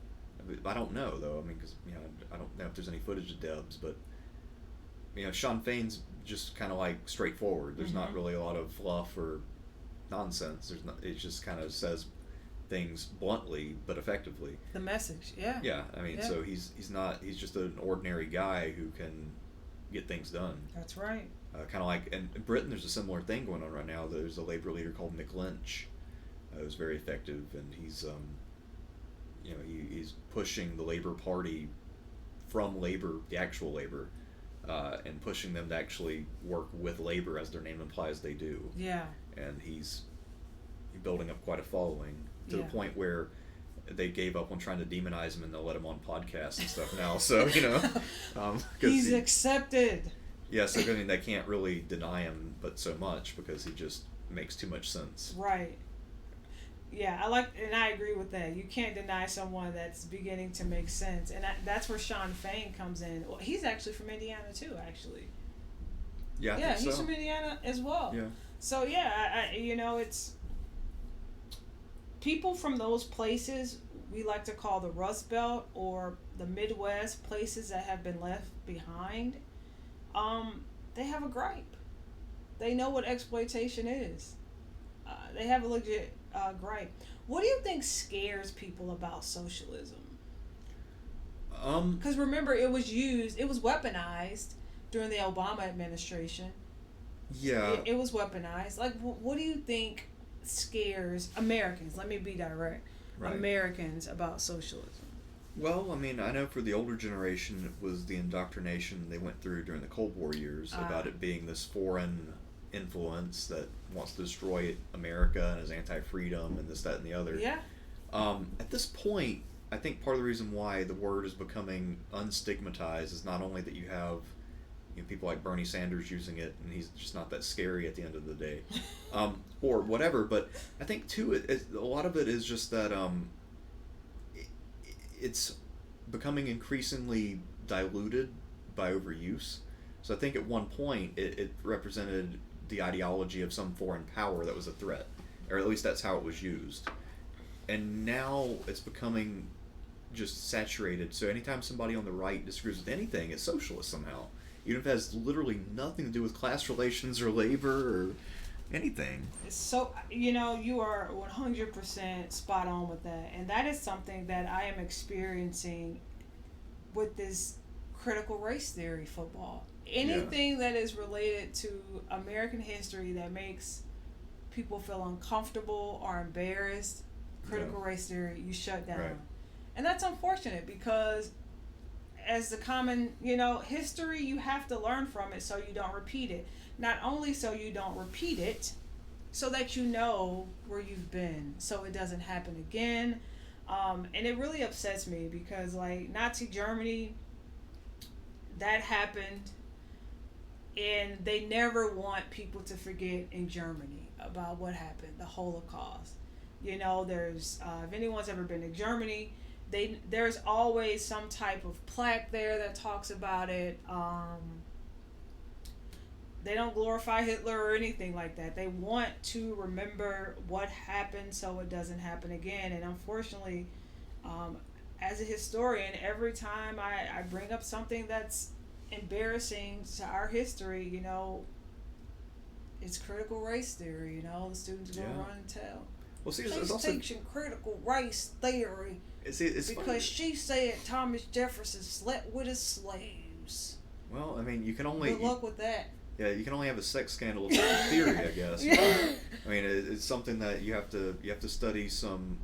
I don't know, though. I mean, because, you know, I don't know if there's any footage of Debs, but, you know, Sean Fain's just kind of like straightforward. There's not really a lot of fluff or nonsense. It just kind of says things bluntly but effectively. The message, yeah. Yeah, I mean, so he's just an ordinary guy who can get things done. That's right. Kind of like, and in Britain, there's a similar thing going on right now. There's a labor leader called Mick Lynch, who's very effective, and he's, you know, he's pushing the Labour Party from labor, the actual labor, and pushing them to actually work with labor, as their name implies they do. Yeah. And he's building up quite a following to the point where they gave up on trying to demonize him, and they'll let him on podcasts and stuff now. So, you know, he's accepted. Yeah, so I mean, they can't really deny him, but so much because he just makes too much sense. Right. Yeah, I agree with that. You can't deny someone that's beginning to make sense, and that's where Sean Fain comes in. Well, he's actually from Indiana too, actually. Yeah, I think he's from Indiana as well. Yeah. So I you know, it's people from those places we like to call the Rust Belt or the Midwest, places that have been left behind. They have a gripe. They know what exploitation is. They have a legit gripe. What do you think scares people about socialism? Because remember, it was weaponized during the Obama administration. Yeah. It was weaponized. Like, what do you think scares Americans? Let me be direct. Right. Americans about socialism. Well, I mean, I know for the older generation, it was the indoctrination they went through during the Cold War years about it being this foreign influence that wants to destroy America and is anti-freedom and this, that, and the other. Yeah. At this point, I think part of the reason why the word is becoming unstigmatized is not only that you have, you know, people like Bernie Sanders using it, and he's just not that scary at the end of the day, or whatever. But I think too, a lot of it is just that it's becoming increasingly diluted by overuse. So I think at one point it represented the ideology of some foreign power that was a threat, or at least that's how it was used. And now it's becoming just saturated. So anytime somebody on the right disagrees with anything, it's socialist somehow, even if it has literally nothing to do with class relations or labor or anything. So, you are 100% spot on with that. And that is something that I am experiencing with this critical race theory football. Anything that is related to American history that makes people feel uncomfortable or embarrassed, critical race theory, you shut down. Right. And that's unfortunate because as the common, history, you have to learn from it so you don't repeat it. Not only so you don't repeat it, so that you know where you've been, so it doesn't happen again. And it really upsets me because, like, Nazi Germany, that happened, and they never want people to forget in Germany about what happened, the Holocaust. There's, if anyone's ever been to Germany, there's always some type of plaque there that talks about it. They don't glorify Hitler or anything like that. They want to remember what happened so it doesn't happen again. And unfortunately, as a historian, every time I bring up something that's embarrassing to our history, it's critical race theory. The students go run and tell. Well, see, She's teaching critical race theory it's because funny. she said Thomas Jefferson slept with his slaves. Well, I mean, you can only... Good luck with that. Yeah, you can only have a sex scandal as a theory, I guess. Yeah. I mean, it's something that you have to study some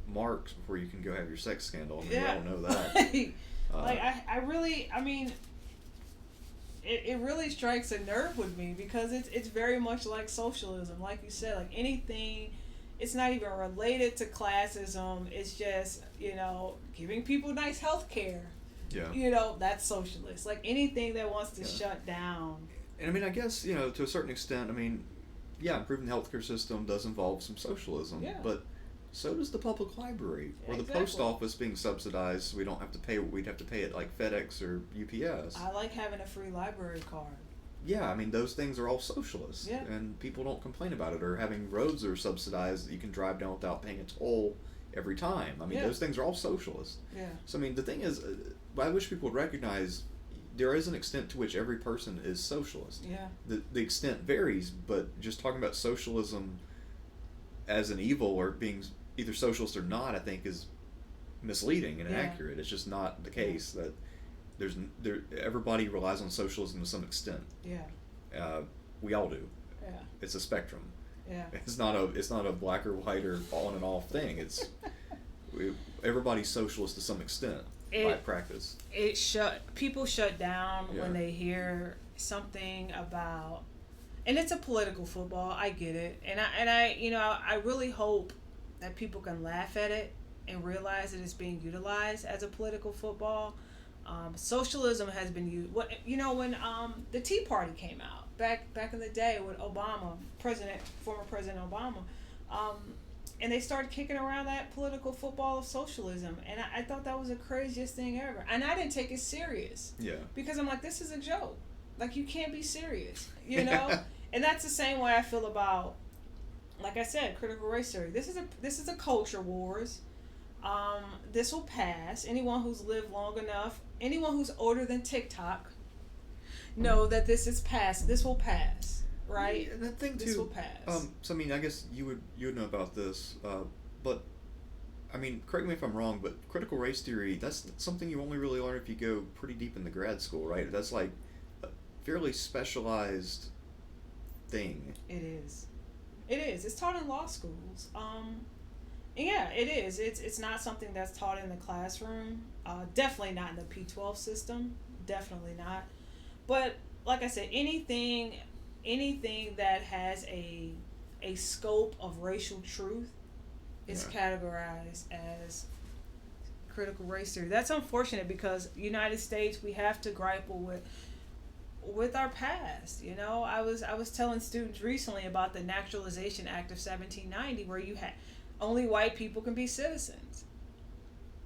marks before you can go have your sex scandal. I mean, we all know that. It really strikes a nerve with me because it's very much like socialism. Like you said, like anything, it's not even related to classism. It's just, giving people nice health care. Yeah. That's socialist. Like anything that wants to shut down. And I mean, I guess, to a certain extent, I mean, yeah, improving the healthcare system does involve some socialism. Yeah. But so does the public library or the Exactly. post office being subsidized, so we don't have to pay what we'd have to pay at like FedEx or UPS. I like having a free library card. Yeah, I mean, those things are all socialist. Yeah. And people don't complain about it. Or having roads that are subsidized that you can drive down without paying a toll every time. I mean, those things are all socialist. Yeah. So, I mean, the thing is, I wish people would recognize there is an extent to which every person is socialist. Yeah. The extent varies, but just talking about socialism as an evil or being either socialist or not, I think is misleading and inaccurate. It's just not the case that everybody relies on socialism to some extent. Yeah. We all do. Yeah. It's a spectrum. Yeah. It's not a black or white or on and off thing. Everybody's socialist to some extent by practice. People shut down Yeah. when they hear something about, and it's a political football. I get it, and I really hope that people can laugh at it and realize that it's being utilized as a political football. Socialism has been used. When the Tea Party came out back in the day with Obama, former President Obama, and they started kicking around that political football of socialism, and I thought that was the craziest thing ever, and I didn't take it serious. Yeah. Because I'm like, this is a joke. Like, you can't be serious, And that's the same way I feel about, like I said, critical race theory. This is a culture wars. This will pass. Anyone who's lived long enough, anyone who's older than TikTok, know that this will pass, right? And that thing too. This will pass. So I mean, I guess you would know about this, but I mean, correct me if I'm wrong, but critical race theory, that's something you only really learn if you go pretty deep into grad school, right? That's like a fairly specialized thing. It is. It's taught in law schools. Yeah, it is. It's not something that's taught in the classroom. Definitely not in the P-12 system. Definitely not. But like I said, anything that has a scope of racial truth is categorized as critical race theory. That's unfortunate because United States, we have to grapple with our past. I was telling students recently about the Naturalization Act of 1790, where you had only white people can be citizens.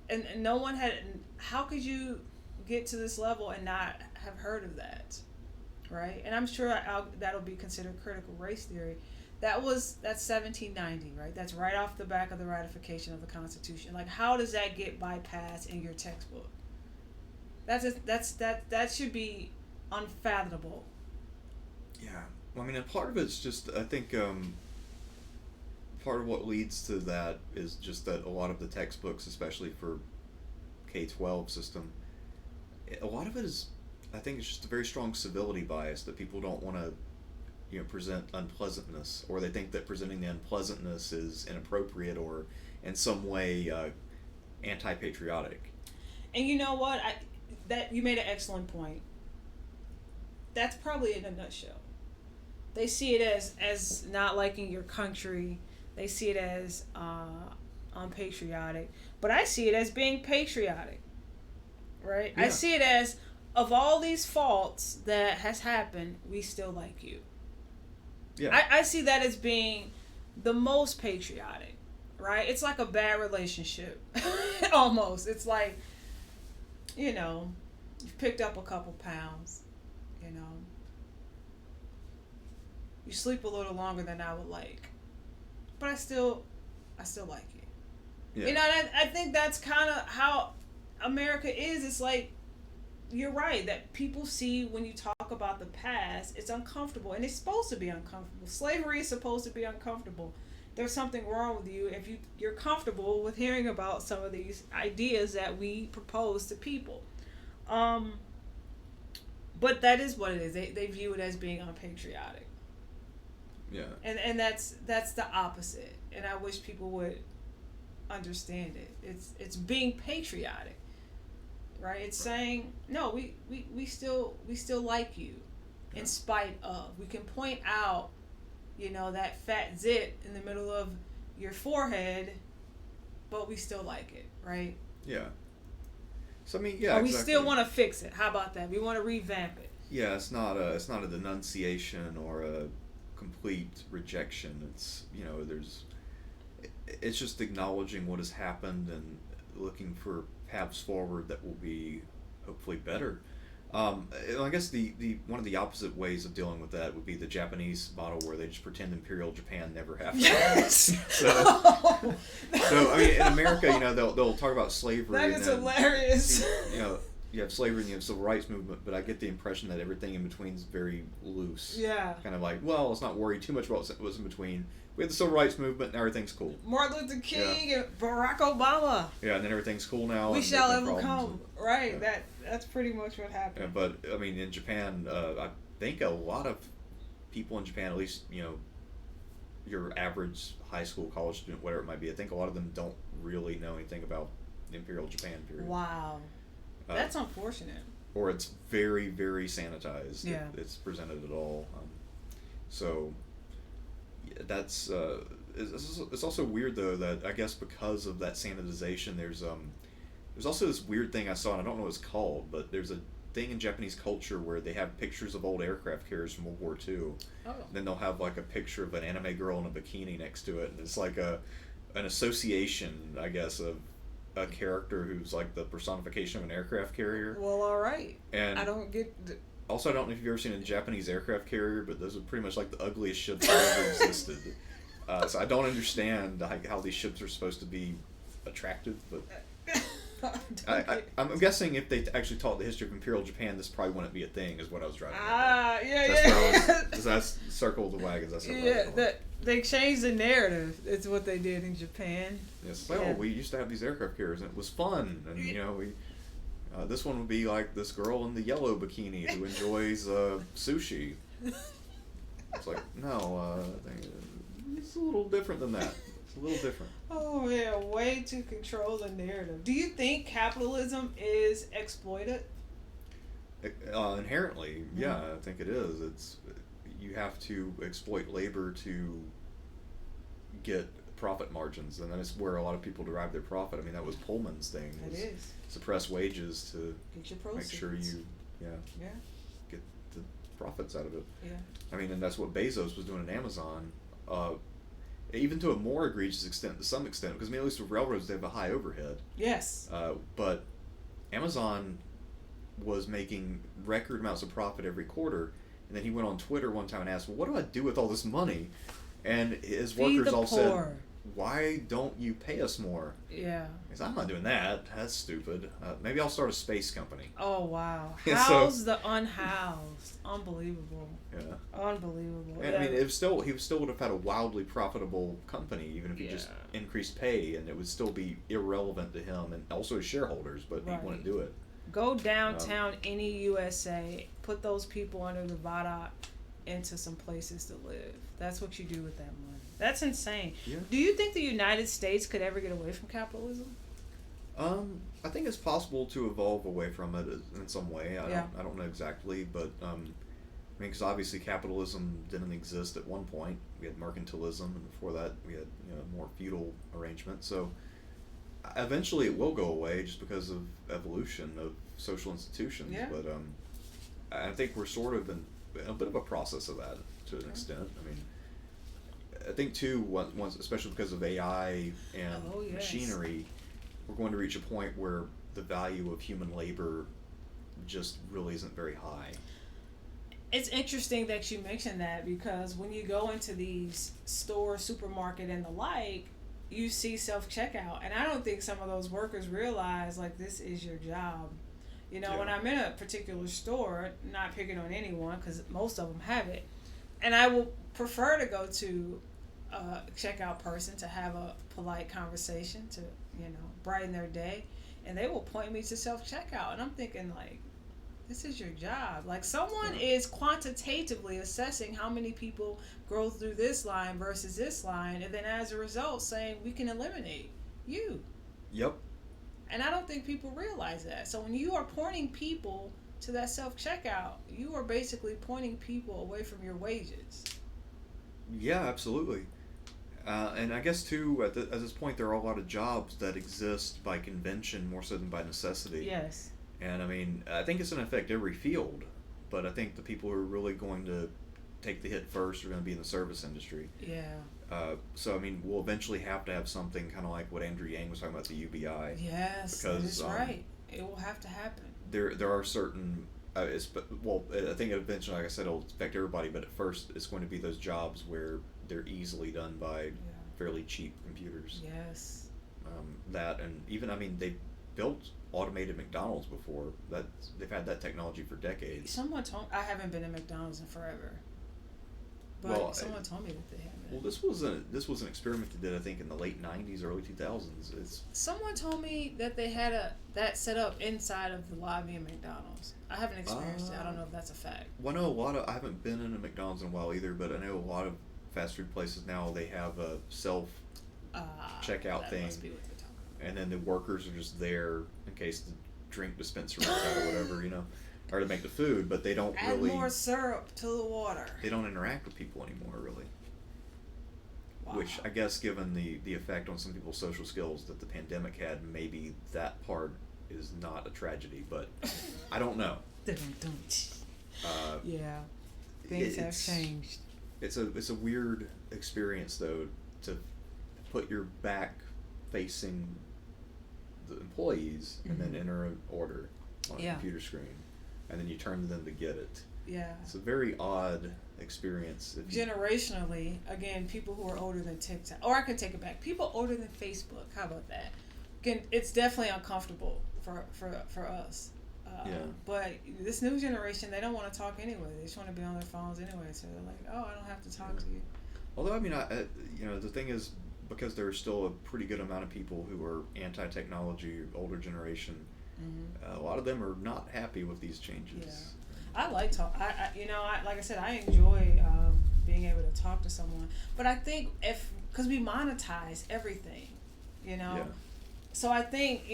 and no one had. How could you get to this level and not have heard of that, right? And I'm sure that'll be considered critical race theory. That's 1790, right? That's right off the back of the ratification of the Constitution. Like, how does that get bypassed in your textbook? That should be unfathomable. Yeah, well, I mean, and part of it's just, I think, part of what leads to that is just that a lot of the textbooks, especially for K-12 system, a lot of it is, I think it's just a very strong civility bias that people don't want to, present unpleasantness, or they think that presenting the unpleasantness is inappropriate or in some way anti-patriotic. And you know what? That you made an excellent point. That's probably in a nutshell. They see it as not liking your country. They see it as unpatriotic. But I see it as being patriotic, right? Yeah. I see it as, of all these faults that has happened, we still like you. Yeah. I see that as being the most patriotic, right? It's like a bad relationship, almost. It's like, you've picked up a couple pounds, you sleep a little longer than I would like, but I still like you. Yeah. And I think that's kind of how America is. It's like, you're right, that people see when you talk about the past, it's uncomfortable, and it's supposed to be uncomfortable. Slavery is supposed to be uncomfortable. There's something wrong with you if you're comfortable with hearing about some of these ideas that we propose to people. But that is what it is. They view it as being unpatriotic. Yeah. And that's the opposite. And I wish people would understand it. It's being patriotic. Right? It's saying, no, we still like you, in spite of. We can point out, that fat zit in the middle of your forehead, but we still like it, right? Yeah. So I mean, yeah. Or we exactly. still want to fix it. How about that? We want to revamp it. Yeah, it's not a denunciation or a complete rejection. It's it's just acknowledging what has happened and looking for paths forward that will be hopefully better. I guess the one of the opposite ways of dealing with that would be the Japanese model, where they just pretend Imperial Japan never happened. Yes. So I mean, in America, they'll talk about slavery. That is hilarious. You have slavery and you have civil rights movement, but I get the impression that everything in between is very loose. Yeah. Kind of like, well, let's not worry too much about what was in between. We had the civil rights movement, and everything's cool. Martin Luther King and Barack Obama. Yeah, and then everything's cool now. We and shall no overcome. problems. Right. Yeah. That's pretty much what happened. Yeah, but I mean, in Japan, I think a lot of people in Japan, at least your average high school, college student, whatever it might be, I think a lot of them don't really know anything about Imperial Japan period. Wow. That's unfortunate. Or it's very, very sanitized. Yeah. It's presented at all. So that's it's also weird though that I guess because of that sanitization, there's also this weird thing I saw, and I don't know what it's called, but there's a thing in Japanese culture where they have pictures of old aircraft carriers from World War II. Oh. Then they'll have like a picture of an anime girl in a bikini next to it, and it's like an association, I guess, of a character who's like the personification of an aircraft carrier. Well, all right. And I don't get. Also, I don't know if you've ever seen a Japanese aircraft carrier, but those are pretty much like the ugliest ships that ever existed. So I don't understand how these ships are supposed to be attractive, but I'm guessing if they actually taught the history of Imperial Japan, this probably wouldn't be a thing, is what I was driving at. Yeah. That's circle the wagons. That's They changed the narrative. It's what they did in Japan. Yes. Well, we used to have these aircraft carriers, and it was fun, and we. This one would be like this girl in the yellow bikini who enjoys sushi. It's like, no, it's a little different than that. It's a little different. Oh, yeah, way to control the narrative. Do you think capitalism is exploited? Inherently, yeah, I think it is. You have to exploit labor to get profit margins, and that's where a lot of people derive their profit. I mean, that was Pullman's thing. It is. Suppress wages to get your proceeds. make sure you get the profits out of it. Yeah. I mean, and that's what Bezos was doing at Amazon. even to a more egregious extent, to some extent, because I mean, at least with railroads, they have a high overhead. Yes. But Amazon was making record amounts of profit every quarter, and then he went on Twitter one time and asked, well, what do I do with all this money? And his Feed workers the all poor. said, why don't you pay us more? Yeah. He said, I'm not doing that. That's stupid. Maybe I'll start a space company. Oh, wow. Yeah, House the unhoused. Unbelievable. Yeah. Unbelievable. And, Yeah. I mean, he still would have had a wildly profitable company, even if he just increased pay, and it would still be irrelevant to him and also his shareholders, but Right. he wouldn't do it. Go downtown, any USA, put those people under the VADA into some places to live. That's what you do with that money. That's insane. Yeah. Do you think the United States could ever get away from capitalism? I think it's possible to evolve away from it in some way. I don't know exactly, but I mean, because obviously capitalism didn't exist at one point. We had mercantilism, and before that we had more feudal arrangements. So eventually it will go away just because of evolution of social institutions. Yeah. But I think we're sort of in a bit of a process of that to an extent. I mean, I think too, once especially because of AI and machinery, we're going to reach a point where the value of human labor just really isn't very high. It's interesting that you mentioned that, because when you go into these stores, supermarket, and the like, you see self-checkout, and I don't think some of those workers realize, like, this is your job. When I'm in a particular store, not picking on anyone because most of them have it, and I will prefer to go to a checkout person to have a polite conversation to brighten their day, and they will point me to self-checkout, and I'm thinking, like, this is your job. Like, someone is quantitatively assessing how many people go through this line versus this line, and then as a result saying we can eliminate you. Yep. And I don't think people realize that. So when you are pointing people to that self-checkout, you are basically pointing people away from your wages. Yeah, absolutely. And I guess too, at this point, there are a lot of jobs that exist by convention more so than by necessity. Yes. And I mean, I think it's going to affect every field, but I think the people who are really going to take the hit first are going to be in the service industry. Yeah. So I mean, we'll eventually have to have something kind of like what Andrew Yang was talking about, the UBI. Yes, because, that is right. It will have to happen. There are certain, I think eventually, like I said, it'll affect everybody, but at first it's going to be those jobs where they're easily done by fairly cheap computers. Yes. That, and even, I mean, they built automated McDonald's before. They've had that technology for decades. Someone told I haven't been to McDonald's in forever, but someone told me that they haven't. Well, this was an experiment they did, I think, in the late '90s, early 2000s. Someone told me that they had that set up inside of the lobby of McDonald's. I haven't experienced it. I don't know if that's a fact. Well, I know I haven't been in a McDonald's in a while either, but I know a lot of fast food places now, they have a self checkout thing. Must be what they're talking about. And then the workers are just there in case the drink dispenser runs out or whatever, or to make the food, but they don't Add really... more syrup to the water. They don't interact with people anymore, really. Wow. Which, I guess, given the effect on some people's social skills that the pandemic had, maybe that part is not a tragedy, but I don't know. Yeah. Things have changed. It's a weird experience, though, to put your back facing the employees and then enter an order on a computer screen, and then you turn to them to get it. Yeah. It's a very odd experience. Generationally, again, people who are older than TikTok, or I could take it back, people older than Facebook. How about that? Again, it's definitely uncomfortable for us. But this new generation, they don't want to talk anyway. They just want to be on their phones anyway. So they're like, "Oh, I don't have to talk to you." Although, I mean, the thing is, because there's still a pretty good amount of people who are anti-technology, older generation. A lot of them are not happy with these changes. Yeah. I like talk. Like I said, I enjoy being able to talk to someone. But I think because we monetize everything, Yeah. So I think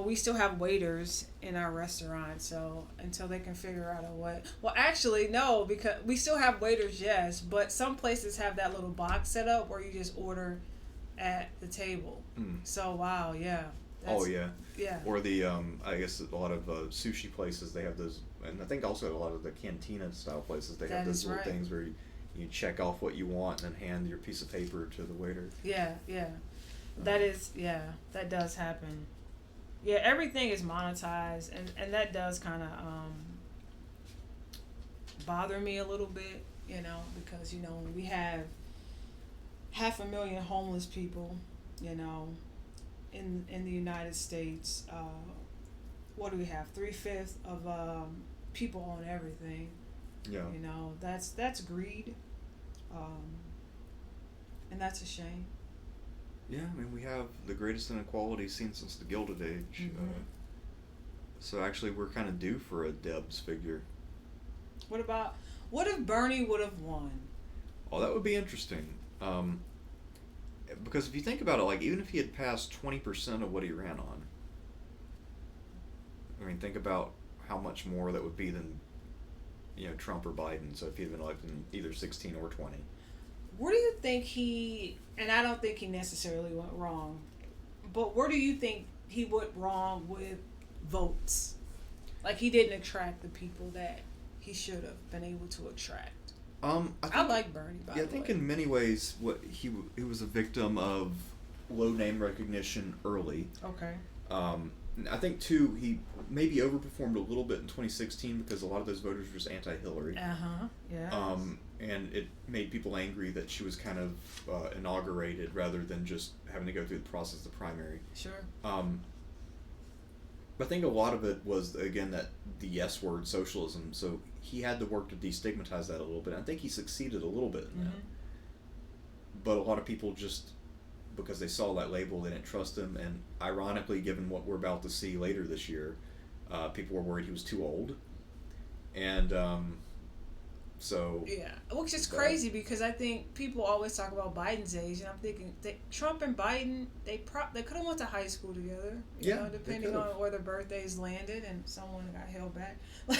we still have waiters in our restaurant. So until they can figure out a way. Well, actually, no, because we still have waiters, yes. But some places have that little box set up where you just order at the table. So wow, yeah. Yeah. Or the I guess a lot of sushi places, they have those, and I think also a lot of the cantina style places, they have those little things where you check off what you want and then hand your piece of paper to the waiter. Yeah, yeah. That does happen. Yeah, everything is monetized, and that does kind of bother me a little bit, because, when we have 500,000 homeless people, in the United States, what do we have? 3/5 of people own everything. Yeah. That's greed, and that's a shame. Yeah, I mean, we have the greatest inequality seen since the Gilded Age. Mm-hmm. So actually, we're kind of due for a Debs figure. What if Bernie would have won? Oh, that would be interesting. Because if you think about it, like, even if he had passed 20% of what he ran on, I mean, think about how much more that would be than, Trump or Biden. So if he had been elected in either 16 or 20. Where do you think and I don't think he necessarily went wrong, but where do you think he went wrong with votes? Like, he didn't attract the people that he should have been able to attract. I like Bernie, by the way. I think in many ways he was a victim of low name recognition early. Okay. I think, too, he maybe overperformed a little bit in 2016 because a lot of those voters were just anti-Hillary. Uh-huh, yeah. And it made people angry that she was kind of inaugurated rather than just having to go through the process of the primary. Sure. But I think a lot of it was, again, that the yes word, socialism. So he had to work to destigmatize that a little bit. I think he succeeded a little bit in that. But a lot of people just, because they saw that label, they didn't trust him. And ironically, given what we're about to see later this year, people were worried he was too old. And so... Yeah, which is crazy because I think people always talk about Biden's age, and I'm thinking Trump and Biden, they could have went to high school together, depending on where their birthdays landed, and someone got held back. I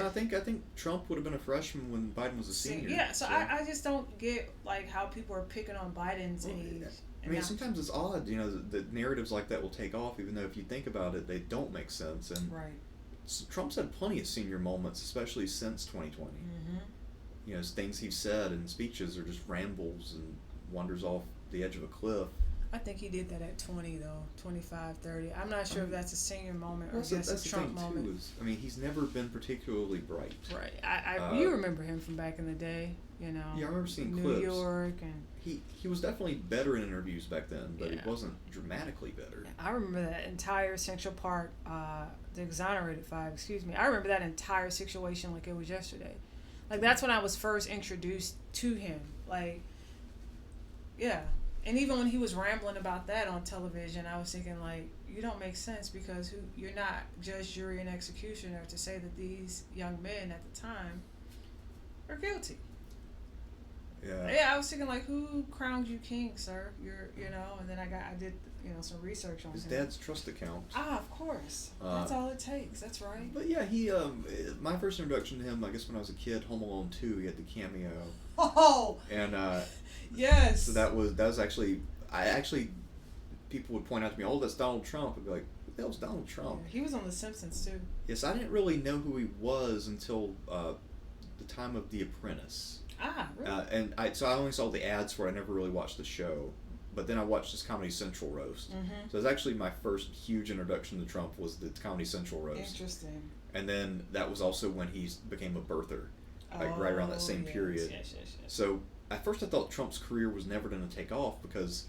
think Trump would have been a freshman when Biden was a senior. Yeah, so I just don't get how people are picking on Biden's age. I mean, sometimes it's odd, that narratives like that will take off, even though if you think about it, they don't make sense. And right. Trump's had plenty of senior moments, especially since 2020. Things he's said in speeches are just rambles and wanders off the edge of a cliff. I think he did that at 20, though, 25, 30. I'm not sure if that's a senior moment or just that's a Trump the thing moment. Too, he's never been particularly bright. Right. You remember him from back in the day, Yeah, I remember seeing New clips. York. And he was definitely better in interviews back then, but he wasn't dramatically better. I remember that entire Central Park, the exonerated 5, I remember that entire situation like it was yesterday. That's when I was first introduced to him. And even when he was rambling about that on television, I was thinking, you don't make sense because you're not judge, jury, and executioner to say that these young men at the time are guilty. Yeah, I was thinking, who crowned you king, sir? And then I did, some research on his him. dad's trust account. Of course. That's all it takes. That's right. But yeah, he, my first introduction to him, I guess when I was a kid, Home Alone 2, he had the cameo. Oh! And, yes! So that was actually, people would point out to me, oh, that's Donald Trump. I'd be like, who the hell's Donald Trump? Yeah, he was on The Simpsons, too. Yes, I didn't really know who he was until, the time of The Apprentice. Really? And so I only saw the ads for it. I never really watched the show. But then I watched this Comedy Central roast. So it was actually my first huge introduction to Trump was the Comedy Central roast. Interesting. And then that was also when he became a birther, right around that same period. Yes. So at first I thought Trump's career was never going to take off because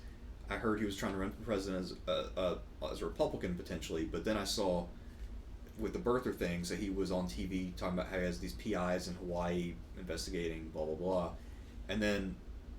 I heard he was trying to run for president as a Republican potentially. But then I saw with the birther things that he was on TV talking about how he has these PIs in Hawaii investigating blah blah blah, and then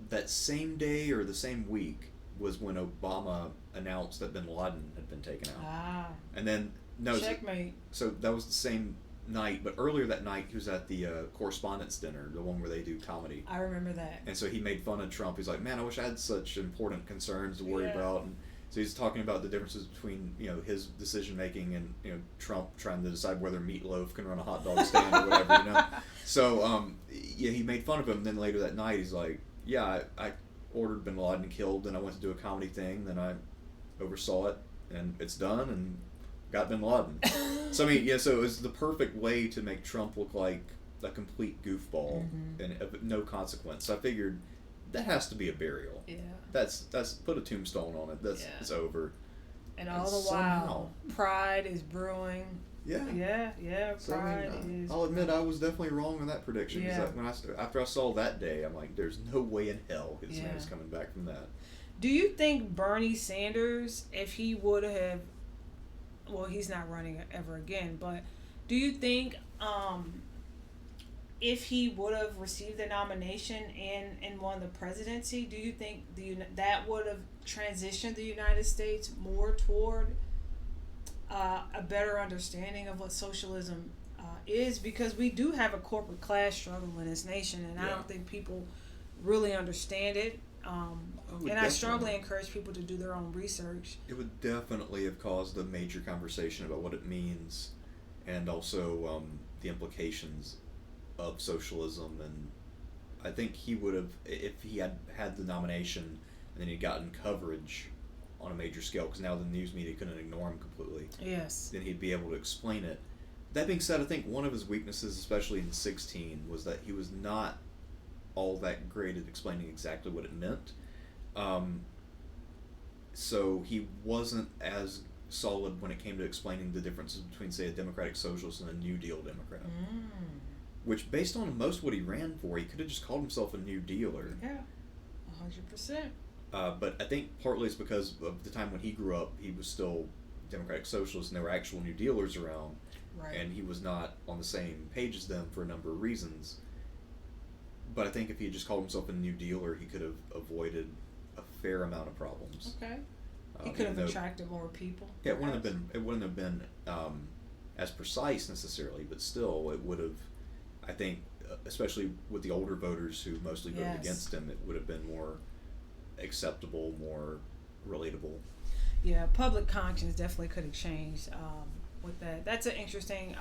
that same day or the same week was when Obama announced that Bin Laden had been taken out. And then checkmate. So that was the same night, but earlier that night he was at the Correspondents' Dinner, the one where they do comedy. I remember that. And so he made fun of Trump. He's like, man, I wish I had such important concerns to worry about. And so he's talking about the differences between his decision making and Trump trying to decide whether Meatloaf can run a hot dog stand or whatever. So he made fun of him. And then later that night he's like, yeah, I ordered Bin Laden killed, and I went to do a comedy thing. Then I oversaw it, and it's done, and got Bin Laden. So so it was the perfect way to make Trump look like a complete goofball and of no consequence. So I figured that has to be a burial. Yeah. That's put a tombstone on it. That's It's over. And all the while, pride is brewing. Yeah. So, Pride is. I'll admit I was definitely wrong on that prediction. Yeah. After I saw that day, I'm like, there's no way in hell his name is coming back from that. Do you think Bernie Sanders, if he would have, well, he's not running ever again, but do you think if he would have received the nomination and won the presidency, do you think that would have transitioned the United States more toward a better understanding of what socialism is? Because we do have a corporate class struggle in this nation, and I don't think people really understand it. And I strongly encourage people to do their own research. It would definitely have caused a major conversation about what it means, and also the implications of socialism. And I think he would have, if he had the nomination and then he'd gotten coverage on a major scale, because now the news media couldn't ignore him completely. Yes. Then he'd be able to explain it. That being said, I think one of his weaknesses, especially in 2016, was that he was not all that great at explaining exactly what it meant. So he wasn't as solid when it came to explaining the differences between, say, a democratic socialist and a New Deal Democrat. Which, based on most of what he ran for, he could have just called himself a New Dealer. Yeah, 100%. But I think partly it's because of the time when he grew up, he was still democratic socialist and there were actual New Dealers around. Right. And he was not on the same page as them for a number of reasons. But I think if he had just called himself a New Dealer, he could have avoided a fair amount of problems. Okay. He could have attracted more people. Yeah, it wouldn't have been as precise necessarily, but still, it would have. I think, especially with the older voters who mostly voted against him, it would have been more acceptable, more relatable. Yeah, public conscience definitely could have changed with that. That's an interesting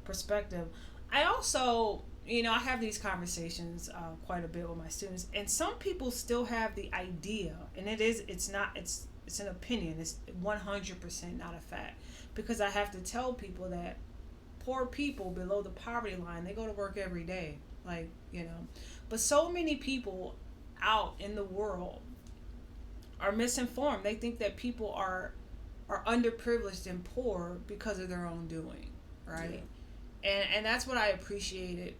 perspective. I also, I have these conversations quite a bit with my students, and some people still have the idea, and it's an opinion, it's 100% not a fact, because I have to tell people that poor people below the poverty line, they go to work every day, but so many people out in the world are misinformed. They think that people are underprivileged and poor because of their own doing, right? Yeah. And that's what I appreciated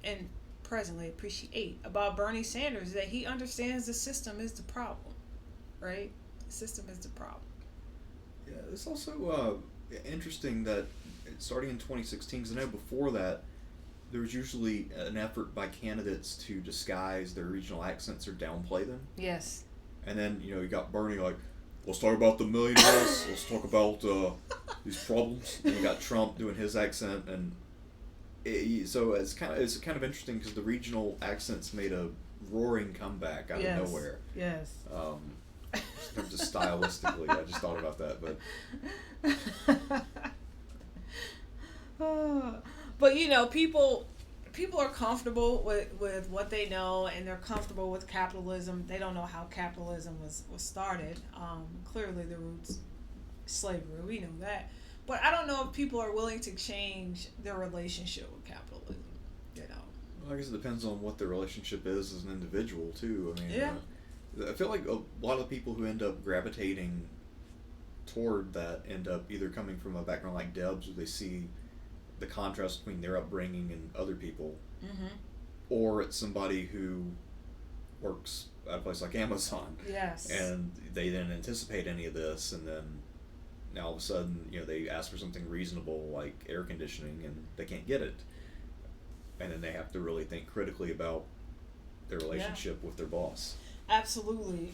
and presently appreciate about Bernie Sanders, that he understands the system is the problem, right? The system is the problem. Yeah, it's also interesting that starting in 2016, because I know before that, there was usually an effort by candidates to disguise their regional accents or downplay them. Yes. And then, you got Bernie like, let's talk about the millionaires, let's talk about these problems. And you got Trump doing his accent, and so it's kind of interesting because the regional accents made a roaring comeback out of nowhere. Yes. In terms of stylistically, I just thought about that, but people are comfortable with what they know, and they're comfortable with capitalism. They don't know how capitalism was started. Clearly the roots slavery, we know that, but I don't know if people are willing to change their relationship with capitalism. Well, I guess it depends on what their relationship is as an individual too. I mean, I feel like a lot of the people who end up gravitating toward that end up either coming from a background like Debs, where they see the contrast between their upbringing and other people, or it's somebody who works at a place like Amazon. Yes. And they didn't anticipate any of this, and then now all of a sudden, they ask for something reasonable like air conditioning, and they can't get it. And then they have to really think critically about their relationship with their boss. Absolutely.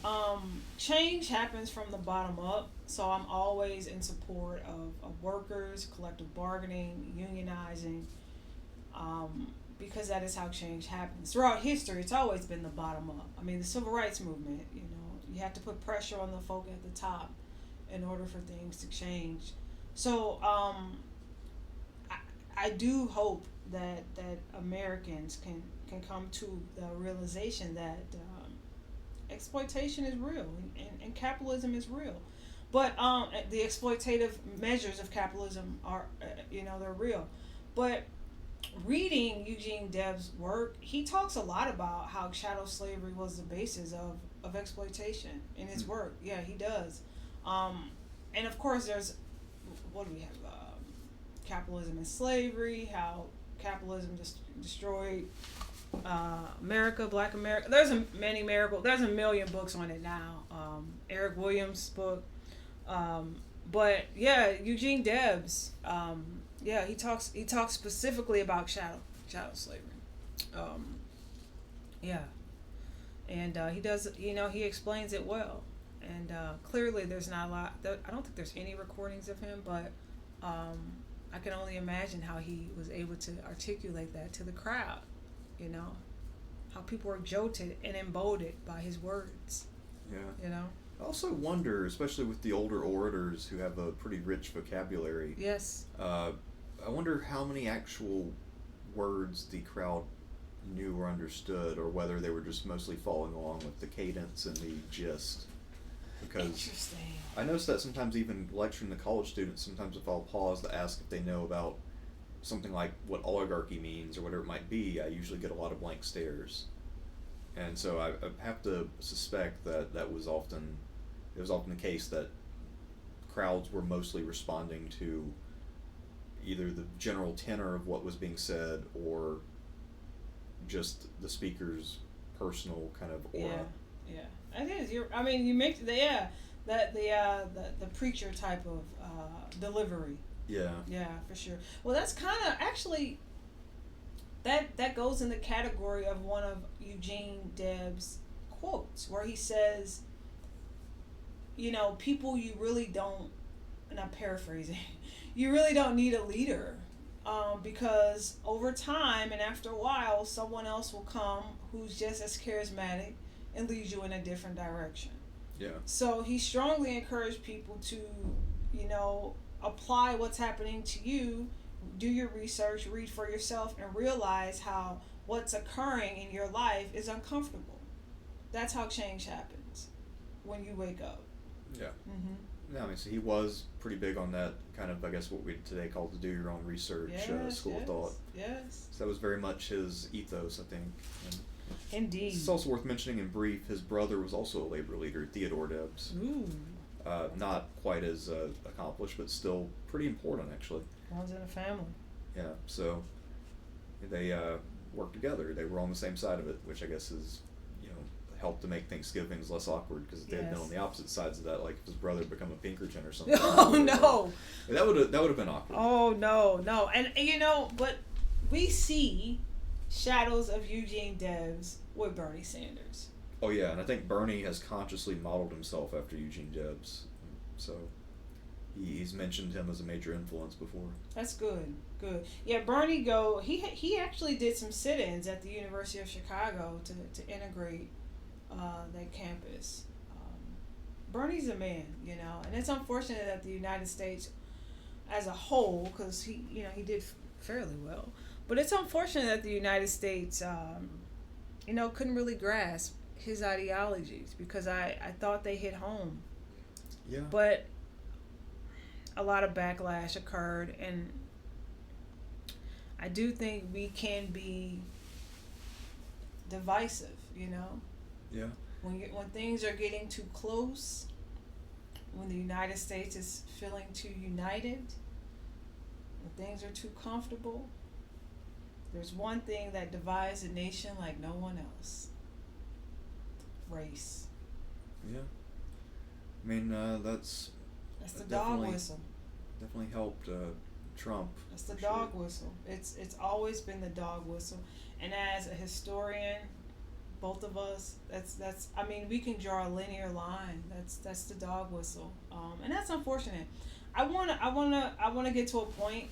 Change happens from the bottom up, so I'm always in support of workers, collective bargaining, unionizing, because that is how change happens. Throughout history, it's always been the bottom up. I mean, the civil rights movement, you have to put pressure on the folk at the top in order for things to change. So I do hope that Americans can come to the realization that exploitation is real and capitalism is real, but the exploitative measures of capitalism are they're real, but reading Eugene Debs' work, he talks a lot about how chattel slavery was the basis of exploitation in his work. Yeah, he does. And of course, there's, what do we have? Capitalism and slavery, how capitalism destroyed America, Black America. There's a million books on it now. Eric Williams' book. But yeah, Eugene Debs. Yeah, he talks specifically about chattel slavery. Yeah, and he does. He explains it well. And clearly, there's not a lot. I don't think there's any recordings of him, but I can only imagine how he was able to articulate that to the crowd. How people were jolted and emboldened by his words. Yeah. I also wonder, especially with the older orators who have a pretty rich vocabulary. Yes. I wonder how many actual words the crowd knew or understood, or whether they were just mostly following along with the cadence and the gist. Because interesting. I noticed that sometimes even lecturing the college students, sometimes if I'll pause to ask if they know about something like what oligarchy means or whatever it might be, I usually get a lot of blank stares. And so I have to suspect that it was often the case that crowds were mostly responding to either the general tenor of what was being said or just the speaker's personal kind of aura. Yeah. It is. You make the preacher type of delivery. Yeah. Yeah, for sure. Well, that's kind of actually that goes in the category of one of Eugene Debs' quotes, where he says, people you really don't, and I'm paraphrasing, you really don't need a leader, because over time and after a while, someone else will come who's just as charismatic and leads you in a different direction. Yeah. So he strongly encouraged people to, apply what's happening to you, do your research, read for yourself, and realize how what's occurring in your life is uncomfortable. That's how change happens, when you wake up. Yeah. Mm-hmm. Yeah, so he was pretty big on that kind of, I guess, what we today call the do your own research school of thought. Yes. So that was very much his ethos, I think. And indeed. it's also worth mentioning in brief, his brother was also a labor leader, Theodore Debs. Ooh. Not quite as accomplished, but still pretty important, actually. Runs in the family. Yeah, so they worked together. They were on the same side of it, which I guess is, helped to make Thanksgivings less awkward, because if they had been on the opposite sides of that, like if his brother had become a Pinkerton or something. Oh no! That would have been awkward. Oh no! And but we see shadows of Eugene Debs with Bernie Sanders. Oh yeah, and I think Bernie has consciously modeled himself after Eugene Debs, so he's mentioned him as a major influence before. That's good. Yeah, Bernie he actually did some sit-ins at the University of Chicago to integrate that campus. Bernie's a man, and it's unfortunate that the United States as a whole, because he did fairly well, but it's unfortunate that the United States couldn't really grasp his ideologies, because I thought they hit home. Yeah. But a lot of backlash occurred, and I do think we can be divisive, Yeah. When things are getting too close, when the United States is feeling too united, when things are too comfortable, there's one thing that divides a nation like no one else. Race. Yeah. I mean, that's the dog whistle. Definitely helped Trump. That's the dog whistle. It's always been the dog whistle. And as a historian, both of us, that's we can draw a linear line. That's the dog whistle. And that's unfortunate. I wanna get to a point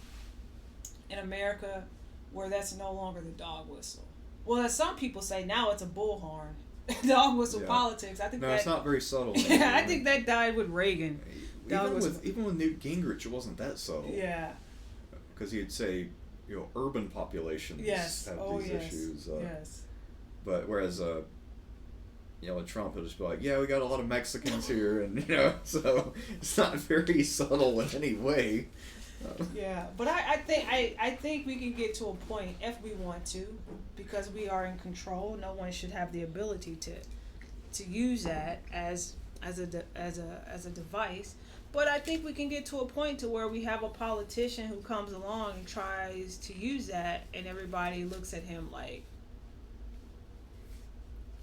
in America where that's no longer the dog whistle. Well, as some people say, now it's a bullhorn. Dog whistle politics. I think it's not very subtle. Yeah, I think that died with Reagan. Even with Newt Gingrich, it wasn't that subtle. Yeah. Because he'd say, urban populations have these issues. Yes. But whereas, with Trump, he'll just be like, yeah, we got a lot of Mexicans here, and so it's not very subtle in any way. Yeah, but I think we can get to a point if we want to, because we are in control. No one should have the ability to use that as a device. But I think we can get to a point to where we have a politician who comes along and tries to use that, and everybody looks at him like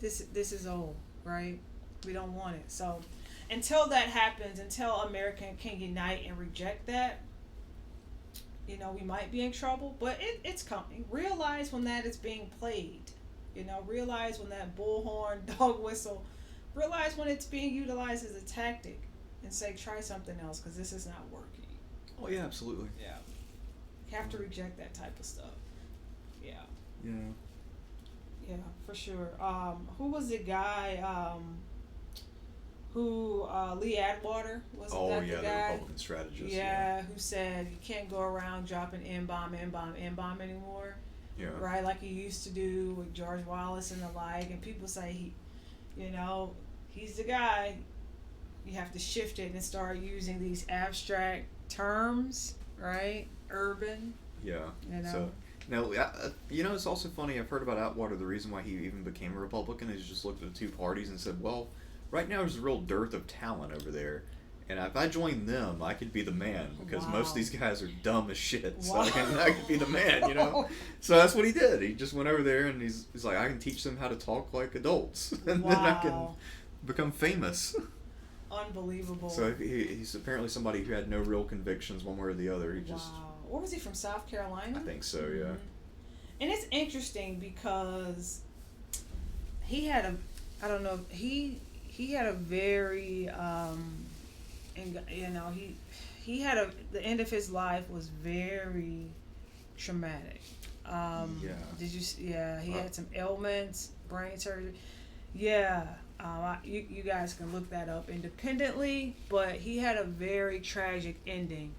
this is old, right? We don't want it. So until that happens, until America can unite and reject that, we might be in trouble, but it's coming. Realize when that is being played. Realize when that bullhorn, dog whistle, realize when it's being utilized as a tactic, and say, try something else, because this is not working. Oh, yeah, absolutely. Yeah. You have to reject that type of stuff. Yeah. Yeah. Yeah, for sure. Who was the guy, Lee Atwater, wasn't that the guy? The Republican strategist. Yeah, who said you can't go around dropping N-bomb anymore. Yeah. Right, like you used to do with George Wallace and the like, and people say he's the guy. You have to shift it and start using these abstract terms, right? Urban. Yeah. So now, it's also funny. I've heard about Atwater. The reason why he even became a Republican is he just looked at the two parties and said, well, right now there's a real dearth of talent over there. And if I join them, I could be the man, because most of these guys are dumb as shit. So I could be the man, So that's what he did. He just went over there and he's like, I can teach them how to talk like adults. And then I can become famous. Unbelievable. So he's apparently somebody who had no real convictions one way or the other. He just. What was he, from South Carolina? I think so, yeah. Mm-hmm. And it's interesting because he had a, I don't know, he had a very, he had the end of his life was very traumatic. He had some ailments, brain surgery. Yeah. You guys can look that up independently, but he had a very tragic ending.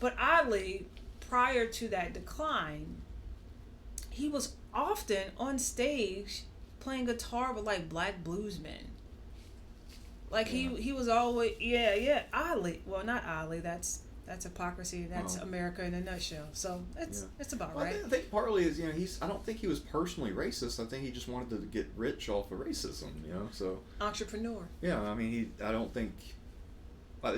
But oddly, prior to that decline, he was often on stage playing guitar with like black bluesmen. Like he was always oddly, well, not oddly, that's hypocrisy. That's America in a nutshell. So that's about right. I think partly is I don't think he was personally racist. I think he just wanted to get rich off of racism. So entrepreneur. Yeah, I mean I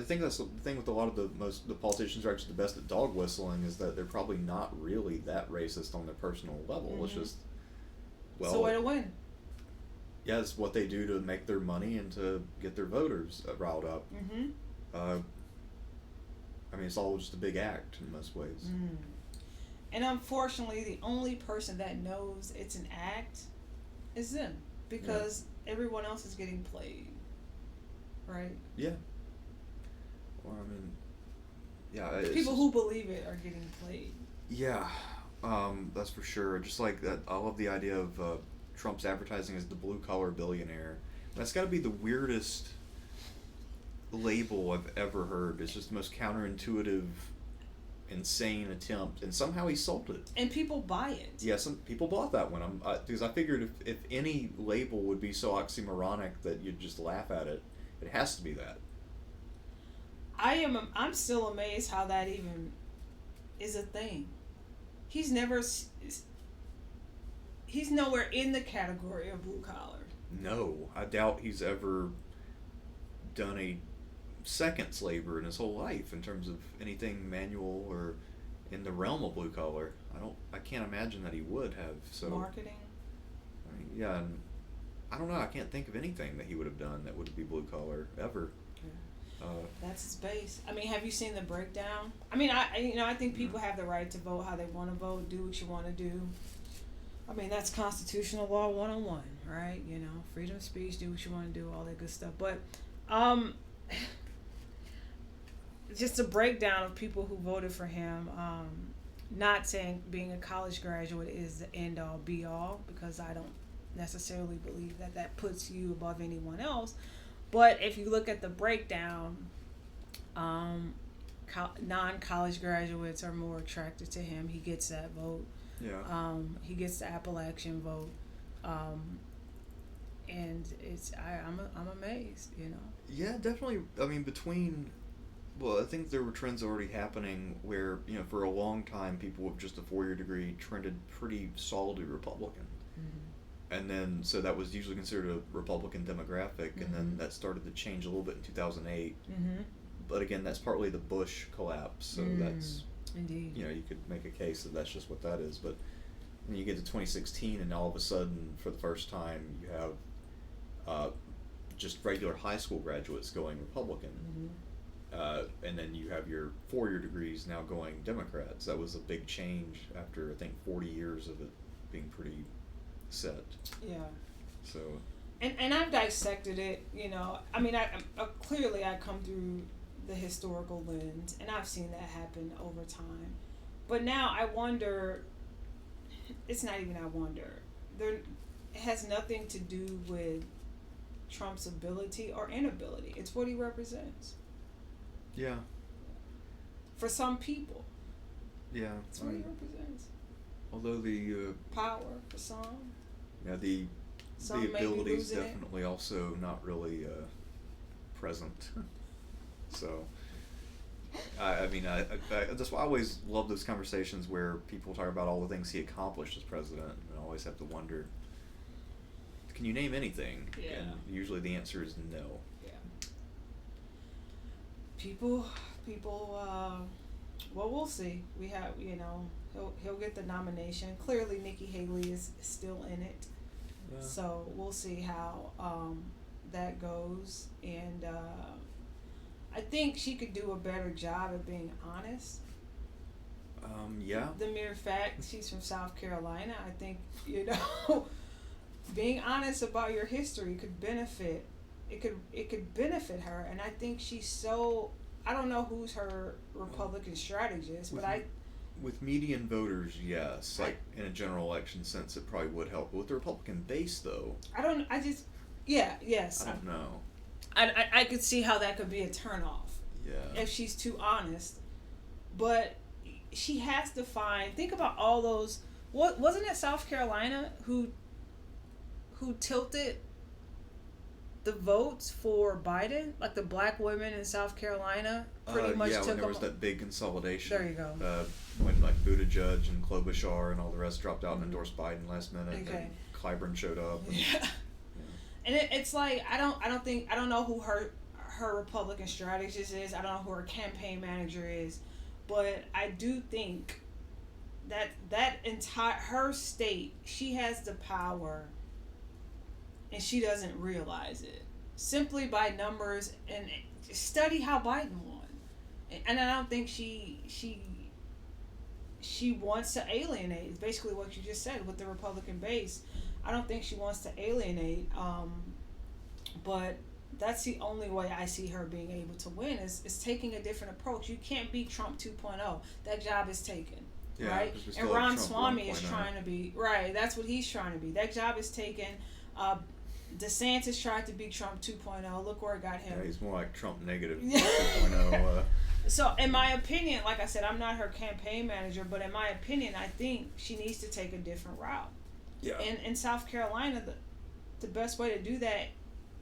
think that's the thing with a lot of the politicians who are actually the best at dog whistling is that they're probably not really that racist on their personal level. Mm-hmm. It's just it's a way to win. Yeah, it's what they do to make their money and to get their voters riled up. Mm-hmm. I mean, it's all just a big act in most ways. Mm. And unfortunately, the only person that knows it's an act is them, because everyone else is getting played. Right? Yeah. Well, I mean, yeah. People who believe it are getting played. Yeah, that's for sure. Just like that, I love the idea of Trump's advertising as the blue-collar billionaire. That's got to be the weirdest label I've ever heard. It's just the most counterintuitive, insane attempt, and somehow he sold it. And people buy it. Yeah, some people bought that one. Because I figured if any label would be so oxymoronic that you'd just laugh at it, it has to be that. I'm still amazed how that even is a thing. He's nowhere in the category of blue collar. No, I doubt he's ever done a seconds labor in his whole life in terms of anything manual or in the realm of blue collar. I can't imagine that he would have. So marketing. I mean, yeah, and I don't know. I can't think of anything that he would have done that would be blue collar ever. That's his base. I mean, have you seen the breakdown? I mean, I think people have the right to vote how they want to vote, do what you want to do. I mean, that's constitutional law 101, right? Freedom of speech, do what you want to do, all that good stuff. But just a breakdown of people who voted for him. Not saying being a college graduate is the end all be all, because I don't necessarily believe that puts you above anyone else. But if you look at the breakdown, non-college graduates are more attracted to him. He gets that vote. Yeah. He gets the Appalachian vote. And I'm amazed, Yeah, definitely. I mean, between Well, I think there were trends already happening where, for a long time, people with just a 4-year degree trended pretty solidly Republican. And then, so that was usually considered a Republican demographic, and then that started to change a little bit in 2008. But again, that's partly the Bush collapse, so that's, Indeed. You could make a case that that's just what that is. But when you get to 2016, and all of a sudden, for the first time, you have just regular high school graduates going Republican. And then you have your 4-year degrees now going Democrats. That was a big change after, I think, 40 years of it being pretty set. Yeah. So. And I've dissected it, I mean, I clearly I come through the historical lens, and I've seen that happen over time. But now I wonder, it's not even I wonder, it has nothing to do with Trump's ability or inability. It's what he represents. Yeah. For some people. Yeah. That's what he represents. Although the power for some. Yeah, the ability is definitely also not really present. So, I mean, that's why I always love those conversations where people talk about all the things he accomplished as president, and I always have to wonder, can you name anything? Yeah. And usually the answer is no. Yeah. People, well, we'll see. We have, he'll get the nomination. Clearly, Nikki Haley is still in it. Yeah. So we'll see how that goes. And I think she could do a better job at being honest. Yeah. The mere fact she's from South Carolina, I think, being honest about your history could benefit. It could benefit her, and I think she's so. I don't know who's her Republican strategist, but with median voters, yes, like in a general election sense, it probably would help. But with the Republican base, though, yes. I don't know. I could see how that could be a turnoff. Yeah. If she's too honest, but she has to think about all those. What wasn't it South Carolina who tilted the votes for Biden? Like the black women in South Carolina pretty much took when there was that big consolidation. There you go. When like Buttigieg and Klobuchar and all the rest dropped out and endorsed Biden last minute, and Clyburn showed up. And, and it's like I don't know who her Republican strategist is. I don't know who her campaign manager is, but I do think that entire her state, she has the power. And she doesn't realize it simply by numbers, and study how Biden won. And I don't think she wants to alienate. It's basically what you just said with the Republican base. I don't think she wants to alienate. But that's the only way I see her being able to win is taking a different approach. You can't beat Trump 2.0. That job is taken. Yeah, right? And Ramaswamy is trying to be right. That's what he's trying to be. That job is taken. DeSantis tried to beat Trump 2.0. Look where it got him. Yeah, he's more like Trump negative 2.0. So, in my opinion, like I said, I'm not her campaign manager, but in my opinion, I think she needs to take a different route. Yeah. And in South Carolina, the best way to do that,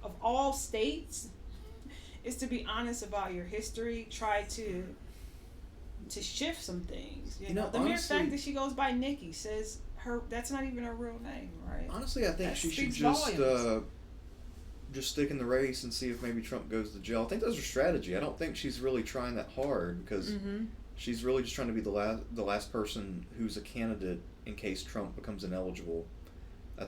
of all states, is to be honest about your history. Try to shift some things. You know, the mere fact that she goes by Nikki says that's not even her real name, right? Honestly, I think she should just stick in the race and see if maybe Trump goes to jail. I think that's her strategy. I don't think she's really trying that hard because she's really just trying to be the last person who's a candidate in case Trump becomes ineligible. I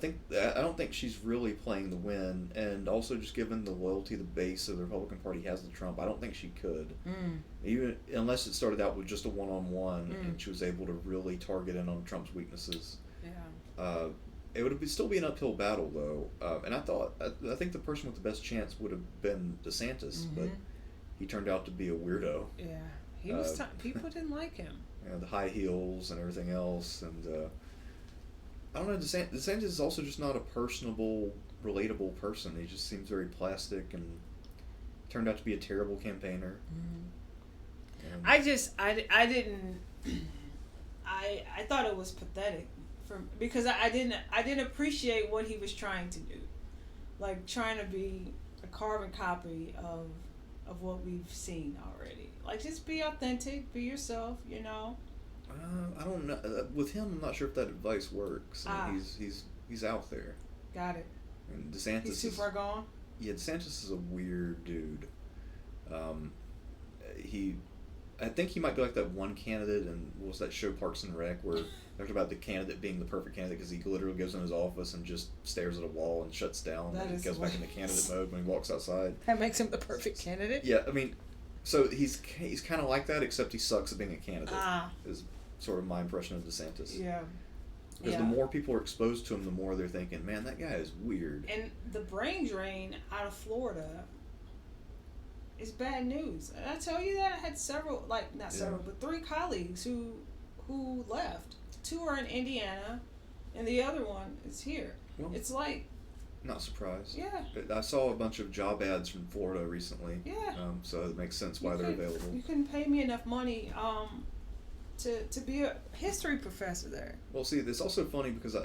don't think she's really playing the win, and also just given the loyalty the base of the Republican Party has to Trump, I don't think she could. Even unless it started out with just a one-on-one and she was able to really target in on Trump's weaknesses. Yeah. It would still be an uphill battle though, and I think the person with the best chance would have been DeSantis, but he turned out to be a weirdo. Yeah, he was. People didn't like him. The high heels and everything else, and I don't know. DeSantis is also just not a personable, relatable person. He just seems very plastic and turned out to be a terrible campaigner. I thought it was pathetic. Because I didn't appreciate what he was trying to do, like trying to be a carbon copy of what we've seen already. Like, just be authentic, be yourself, you know. I don't know. With him, I'm not sure if that advice works. I mean, he's out there. Got it. And DeSantis He's too far gone? Yeah, DeSantis is a weird dude. I think he might be like that one candidate in, what was that show, Parks and Rec, where there's about the candidate being the perfect candidate because he literally goes in his office and just stares at a wall and shuts down and goes back into candidate mode when he walks outside. That makes him the perfect candidate? Yeah, I mean, so he's kind of like that, except he sucks at being a candidate. Is sort of my impression of DeSantis. Yeah. Because the more people are exposed to him, the more they're thinking, man, that guy is weird. And the brain drain out of Florida is bad news. And I tell you that I had several, not several, but 3 colleagues who left. 2 are in Indiana, and the other one is here. Well, it's like... Not surprised. Yeah. I saw a bunch of job ads from Florida recently. Yeah. So it makes sense why they're available. You couldn't pay me enough money to be a history professor there. Well, see, it's also funny because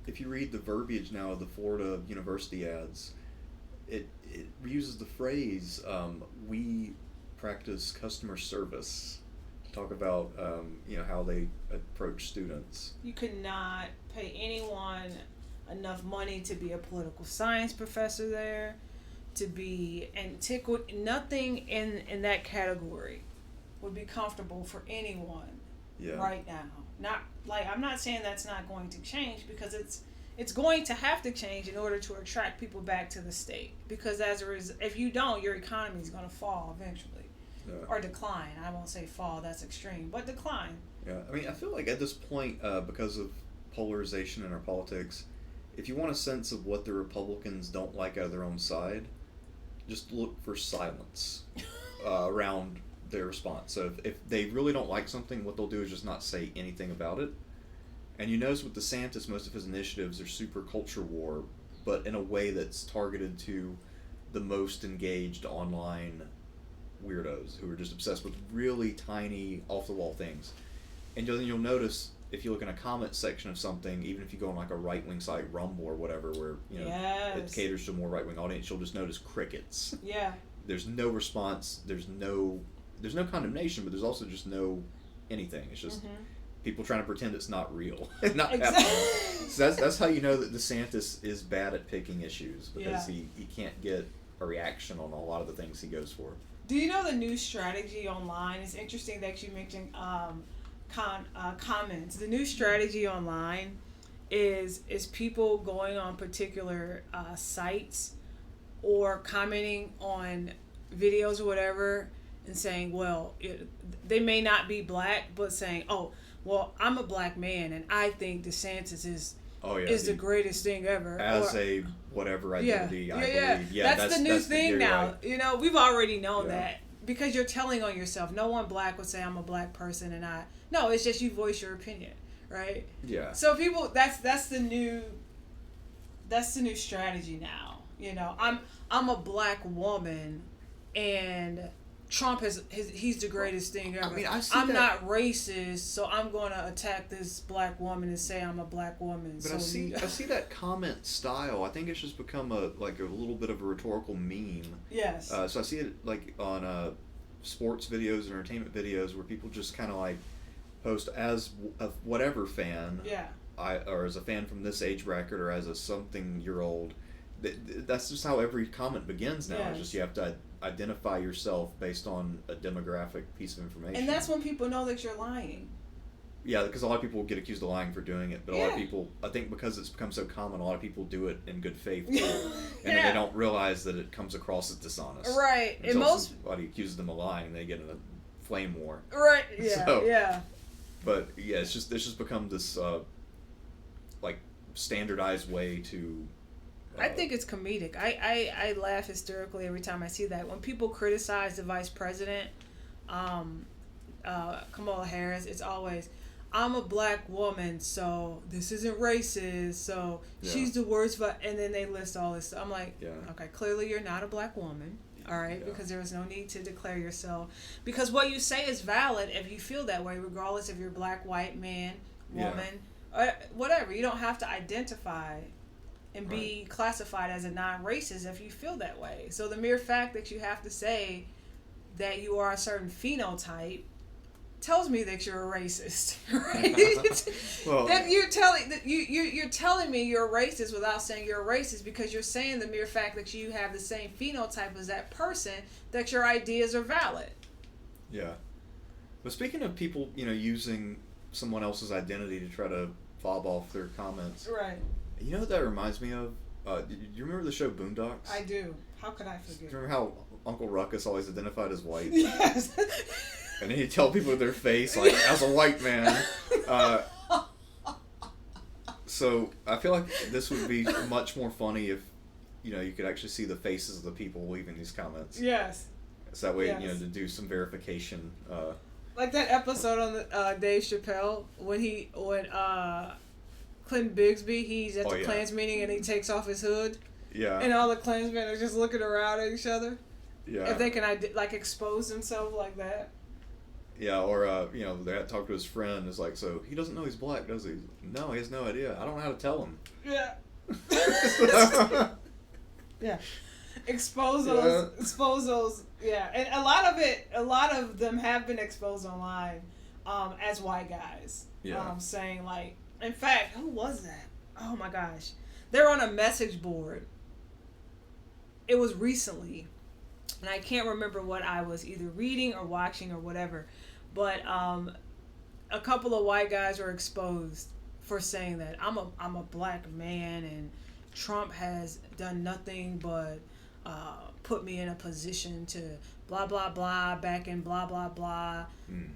if you read the verbiage now of the Florida university ads, it uses the phrase, we practice customer service, to talk about, how they approach students. You could not pay anyone enough money to be a political science professor there, nothing in that category would be comfortable for anyone right now. I'm not saying that's not going to change, because it's going to have to change in order to attract people back to the state, because if you don't, your economy is going to fall eventually. Or decline. I won't say fall, that's extreme, but decline. Yeah, I mean, I feel like at this point, because of polarization in our politics, if you want a sense of what the Republicans don't like out of their own side, just look for silence around their response. So if they really don't like something, what they'll do is just not say anything about it. And you notice with DeSantis, most of his initiatives are super culture war, but in a way that's targeted to the most engaged online weirdos who are just obsessed with really tiny, off-the-wall things. And then you'll notice, if you look in a comment section of something, even if you go on like a right-wing site, Rumble or whatever, where it caters to a more right-wing audience, you'll just notice crickets. Yeah. There's no response. There's no condemnation, but there's also just no anything. It's just people trying to pretend it's not real. Not happening. So that's how you know that DeSantis is bad at picking issues, because he can't get a reaction on a lot of the things he goes for. Do you know the new strategy online? It's interesting that you mentioned comments. The new strategy online is people going on particular sites or commenting on videos or whatever and saying, well, they may not be black, but saying, oh, well, I'm a black man and I think DeSantis is the greatest thing ever. As a whatever identity, I believe. Yeah, that's the new thing now. Right. We've already known that, because you're telling on yourself. No one black would say I'm a black person and no, it's just you voice your opinion, right? Yeah. So people, that's the new strategy now. I'm a black woman and Trump he's the greatest thing ever. I mean, I'm not racist, so I'm going to attack this black woman and say I'm a black woman. But I see that comment style. I think it's just become a little bit of a rhetorical meme. Yes. So I see it on sports videos and entertainment videos where people just kind of post as a whatever fan. Yeah. Or as a fan from this age bracket, or as a something-year-old. That's just how every comment begins now. Yes. It's just you have to identify yourself based on a demographic piece of information. And that's when people know that you're lying. Yeah, because a lot of people get accused of lying for doing it, but a lot of people, I think because it's become so common, a lot of people do it in good faith too, and then they don't realize that it comes across as dishonest. Right. And somebody accuses them of lying, and they get in a flame war. Right. Yeah. But yeah, it's just become this standardized way to. I think it's comedic. I laugh hysterically every time I see that. When people criticize the vice president, Kamala Harris, it's always, I'm a black woman, so this isn't racist, so she's the worst, and then they list all this stuff. I'm like, okay, clearly you're not a black woman, all right, because there was no need to declare yourself. Because what you say is valid if you feel that way, regardless if you're black, white, man, woman, whatever. You don't have to identify and be classified as a non-racist if you feel that way. So the mere fact that you have to say that you are a certain phenotype tells me that you're a racist, right? Well, that you're telling me you're a racist without saying you're a racist, because you're saying the mere fact that you have the same phenotype as that person, that your ideas are valid. Yeah. But speaking of people, using someone else's identity to try to fob off their comments. Right. You know what that reminds me of? Do you remember the show Boondocks? I do. How could I forget? Remember how Uncle Ruckus always identified as white? Yes. And then he'd tell people with their face, like, as a white man. So I feel like this would be much more funny if, you could actually see the faces of the people leaving these comments. Yes. So that way, Yes. to do some verification. Like that episode on the Dave Chappelle when Clinton Bigsby, he's at the Klans meeting and he takes off his hood. Yeah. And all the Klansmen are just looking around at each other. Yeah. If they can expose themselves like that. Yeah, or they had to talk to his friend. It's like, so he doesn't know he's black, does he? No, he has no idea. I don't know how to tell him. Yeah. Yeah. Expose those. Yeah, and a lot of them have been exposed online, as white guys. Yeah. Saying like, in fact, who was that? Oh my gosh, they're on a message board. It was recently, and I can't remember what I was either reading or watching or whatever, but a couple of white guys were exposed for saying that I'm a black man and Trump has done nothing but put me in a position to blah blah blah back in blah blah blah.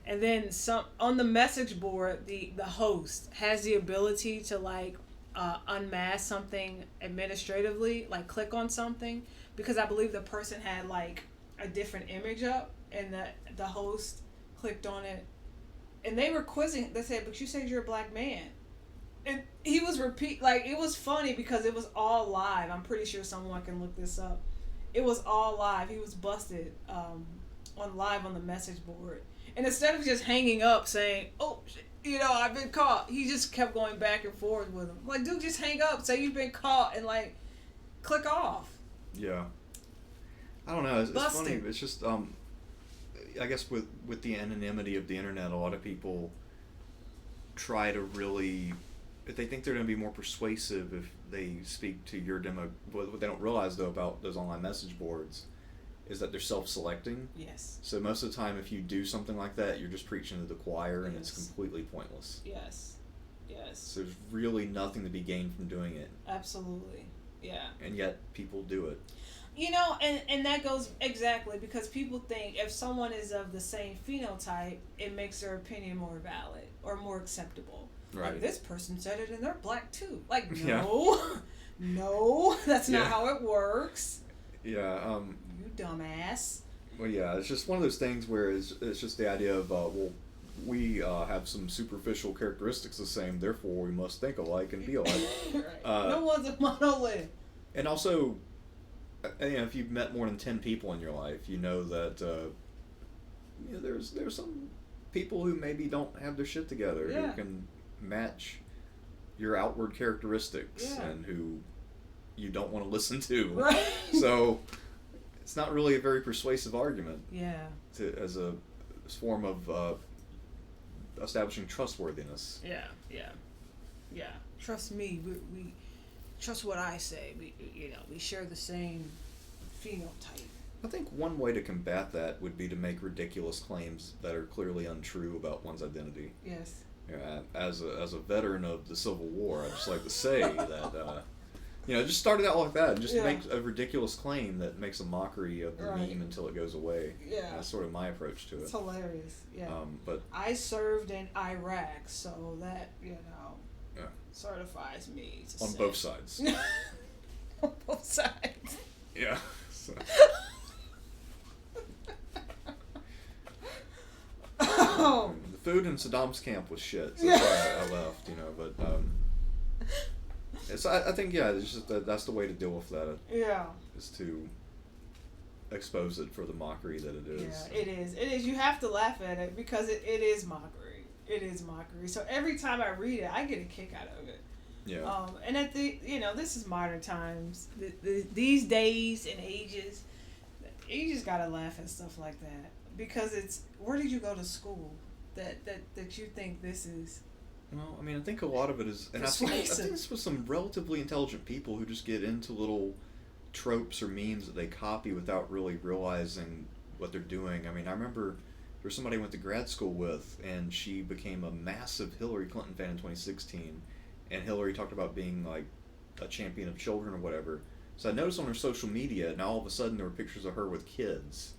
And then some on the message board, the host has the ability to unmask something administratively, like click on something, because I believe the person had like a different image up and the host clicked on it and they were quizzing. They said, but you said you're a black man. And he was it was funny because it was all live. I'm pretty sure someone can look this up. It was all live. He was busted on the message board. And instead of just hanging up saying, oh, I've been caught, he just kept going back and forth with him. Like, dude, just hang up, say you've been caught, and click off. Yeah. I don't know. It's funny. It's just, I guess with the anonymity of the internet, a lot of people try to really, if they think they're going to be more persuasive if they speak to your demo, what they don't realize though about those online message boards is that they're self-selecting. Yes. So most of the time if you do something like that, you're just preaching to the choir and Yes. it's completely pointless. Yes. Yes. So there's really nothing to be gained from doing it. Absolutely. Yeah. And yet people do it. And that goes exactly because people think if someone is of the same phenotype, it makes their opinion more valid or more acceptable. Right. Like, this person said it and they're black too. Like, no. Yeah. No, that's not Yeah. how it works. Yeah. You dumbass. Well, yeah, it's just one of those things where it's just the idea of, we have some superficial characteristics the same, therefore we must think alike and be alike. Right. No one's a monolith. And also, if you've met more than 10 people in your life, you know that there's some people who maybe don't have their shit together, Yeah. who can match your outward characteristics, Yeah. and who you don't want to listen to. Right. So it's not really a very persuasive argument. Yeah. As a form of establishing trustworthiness. Yeah. Trust me. We trust what I say. We share the same phenotype. I think one way to combat that would be to make ridiculous claims that are clearly untrue about one's identity. Yes. As a veteran of the Civil War, I'd just like to say that just start it out like that and just make a ridiculous claim that makes a mockery of the meme until it goes away. Yeah. That's sort of my approach to it. It's hilarious. Yeah. But I served in Iraq, so that yeah. certifies me to On say. both sides. On both sides. Yeah. So. Oh. The food in Saddam's camp was shit, so that's why I left, but so I think it's just that's the way to deal with that. Yeah. Is to expose it for the mockery that it is. Yeah, it is. It is. You have to laugh at it because it is mockery. It is mockery. So every time I read it, I get a kick out of it. Yeah. And at this is modern times. These days and ages, You just gotta laugh at stuff like that because it's where did you go to school that you think this is? Well, I mean, I think a lot of it is, and I think this was some relatively intelligent people who just get into little tropes or memes that they copy without really realizing what they're doing. I mean, I remember there's somebody I went to grad school with, and she became a massive Hillary Clinton fan in 2016, and Hillary talked about being like a champion of children or whatever. So I noticed on her social media, now all of a sudden there were pictures of her with kids,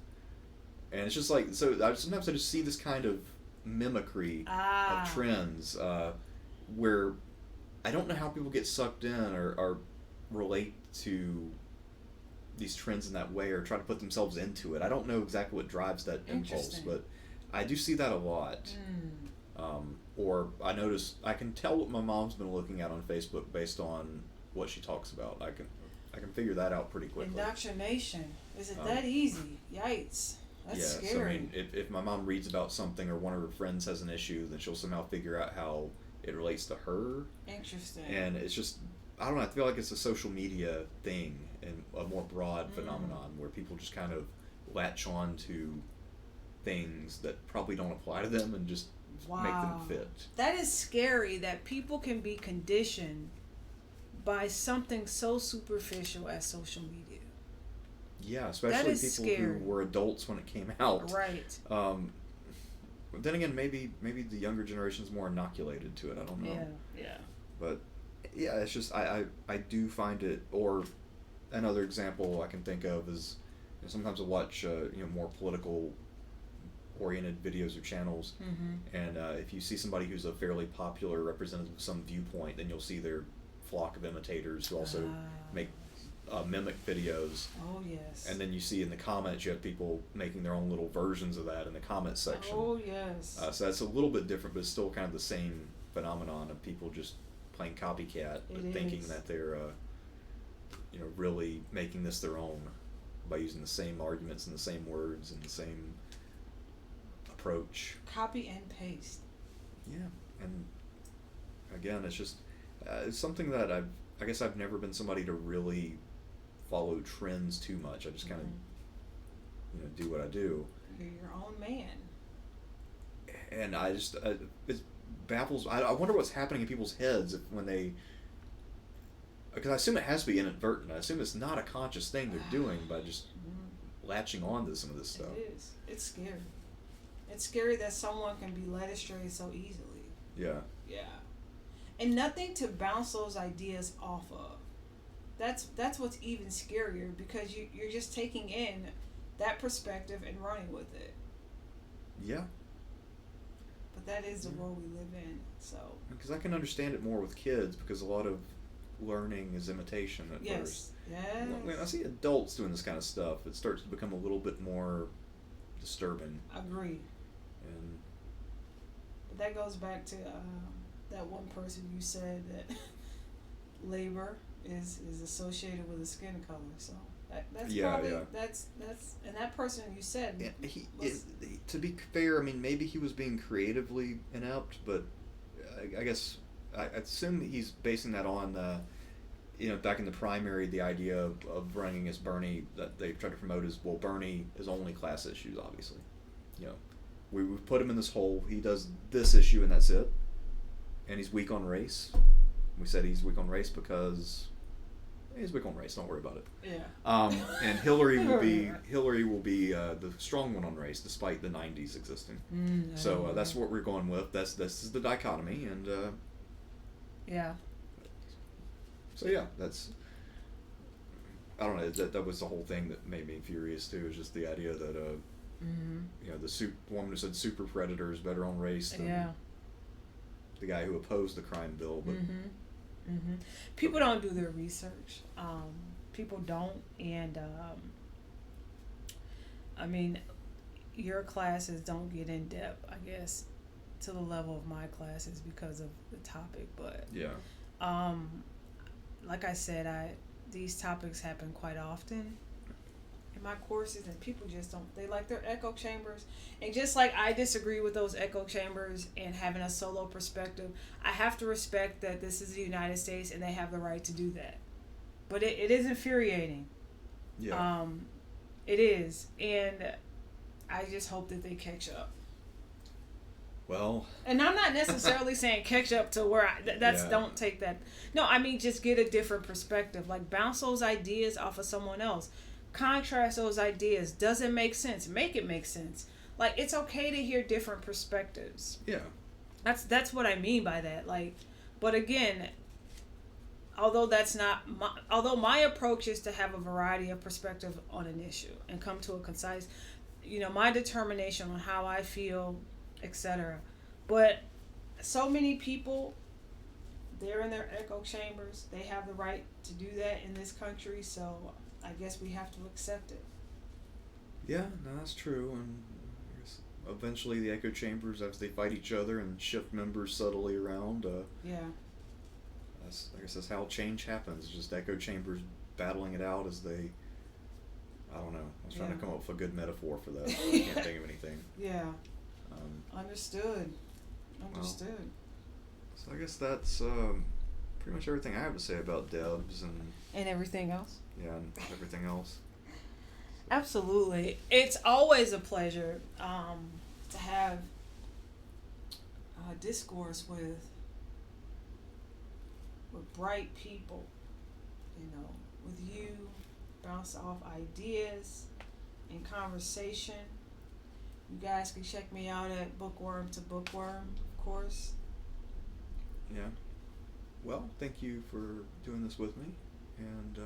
and it's just like, so sometimes I just see this kind of mimicry of trends where I don't know how people get sucked in or relate to these trends in that way or try to put themselves into it. I don't know exactly what drives that impulse, but I do see that a lot. Or I notice, I can tell what my mom's been looking at on Facebook based on what she talks about. I can figure that out pretty quickly. Indoctrination. Is it that easy? Yikes. That's scary. So I mean, if my mom reads about something or one of her friends has an issue, then she'll somehow figure out how it relates to her. Interesting. And it's just, I don't know, I feel like it's a social media thing and a more broad phenomenon where people just kind of latch on to things that probably don't apply to them and just make them fit. That is scary that people can be conditioned by something so superficial as social media. Yeah, especially people scary. Who were adults when it came out. Right. But then again, maybe the younger generation's more inoculated to it. I don't know. Yeah. But yeah, it's just I do find it. Or another example I can think of is, you know, sometimes I watch more political oriented videos or channels, and if you see somebody who's a fairly popular representative of some viewpoint, then you'll see their flock of imitators who also make mimic videos. Oh yes. And then you see in the comments you have people making their own little versions of that in the comment section. Oh yes. So that's a little bit different, but it's still kind of the same phenomenon of people just playing copycat, but thinking that they're really making this their own by using the same arguments and the same words and the same approach. Copy and paste. Yeah, and again, it's just it's something that I guess I've never been somebody to really follow trends too much. I just kind of do what I do. You're your own man. And I just it baffles. I wonder what's happening in people's heads when they. Because I assume it has to be inadvertent. I assume it's not a conscious thing they're doing by just latching on to some of this stuff. It is. It's scary. It's scary that someone can be led astray so easily. Yeah. Yeah. And nothing to bounce those ideas off of. That's what's even scarier, because you're just taking in that perspective and running with it. Yeah. But that is the world we live in. So. Because I can understand it more with kids, because a lot of learning is imitation at first. Yes. When I see adults doing this kind of stuff, it starts to become a little bit more disturbing. Agree. And but that goes back to that one person you said that labor is associated with a skin color. So that's probably that's and that person you said. To be fair, I mean, maybe he was being creatively inept, but I guess I assume he's basing that on back in the primary, the idea of running as Bernie that they tried to promote is, well, Bernie is only class issues, obviously. We've put him in this hole. He does this issue and that's it. And he's weak on race. We said he's weak on race because he's weak on race. Don't worry about it. Yeah. And Hillary will be the strong one on race, despite the 90s existing. So that's what we're going with. This is the dichotomy, and yeah. So yeah, that's. I don't know. That was the whole thing that made me furious too. Is just the idea that the woman who said super predator is better on race than the guy who opposed the crime bill. But people don't do their research. People don't, and I mean, your classes don't get in depth, I guess, to the level of my classes because of the topic. But like I said, these topics happen quite often in my courses, and people just don't. They like their echo chambers, and just like I disagree with those echo chambers and having a solo perspective, I have to respect that this is the United States and they have the right to do that. But it is infuriating. Yeah. It is, and I just hope that they catch up. Well, and I'm not necessarily saying catch up to where Yeah. don't take that. No, I mean just get a different perspective. Like bounce those ideas off of someone else. Contrast those ideas. Does it make sense? Make it make sense. Like it's okay to hear different perspectives. yeah. That's what I mean by that. Like, but again, although my approach is to have a variety of perspective on an issue and come to a concise, my determination on how I feel, etc. But so many people, they're in their echo chambers. They have the right to do that in this country, so I guess we have to accept it. Yeah, no, that's true. And I guess eventually the echo chambers, as they fight each other and shift members subtly around, Yeah. I guess that's how change happens. Just echo chambers battling it out as they. I don't know. I was trying to Yeah. come up with a good metaphor for that. But I can't think of anything. Yeah. Um, Understood. Understood. so I guess that's pretty much everything I have to say about Debs and And everything else? and everything else. Absolutely. It's always a pleasure to have discourse with bright people, with you, bounce off ideas and conversation. You guys can check me out at Bookworm to Bookworm, of course. Yeah. Well, thank you for doing this with me, and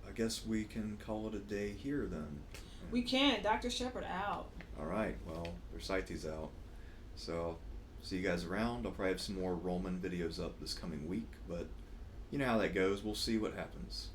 I guess we can call it a day here then. We can. Dr. Shepard out. All right. Well, their There's out, so see you guys around. I'll probably have some more Roman videos up this coming week, but you know how that goes. We'll see what happens.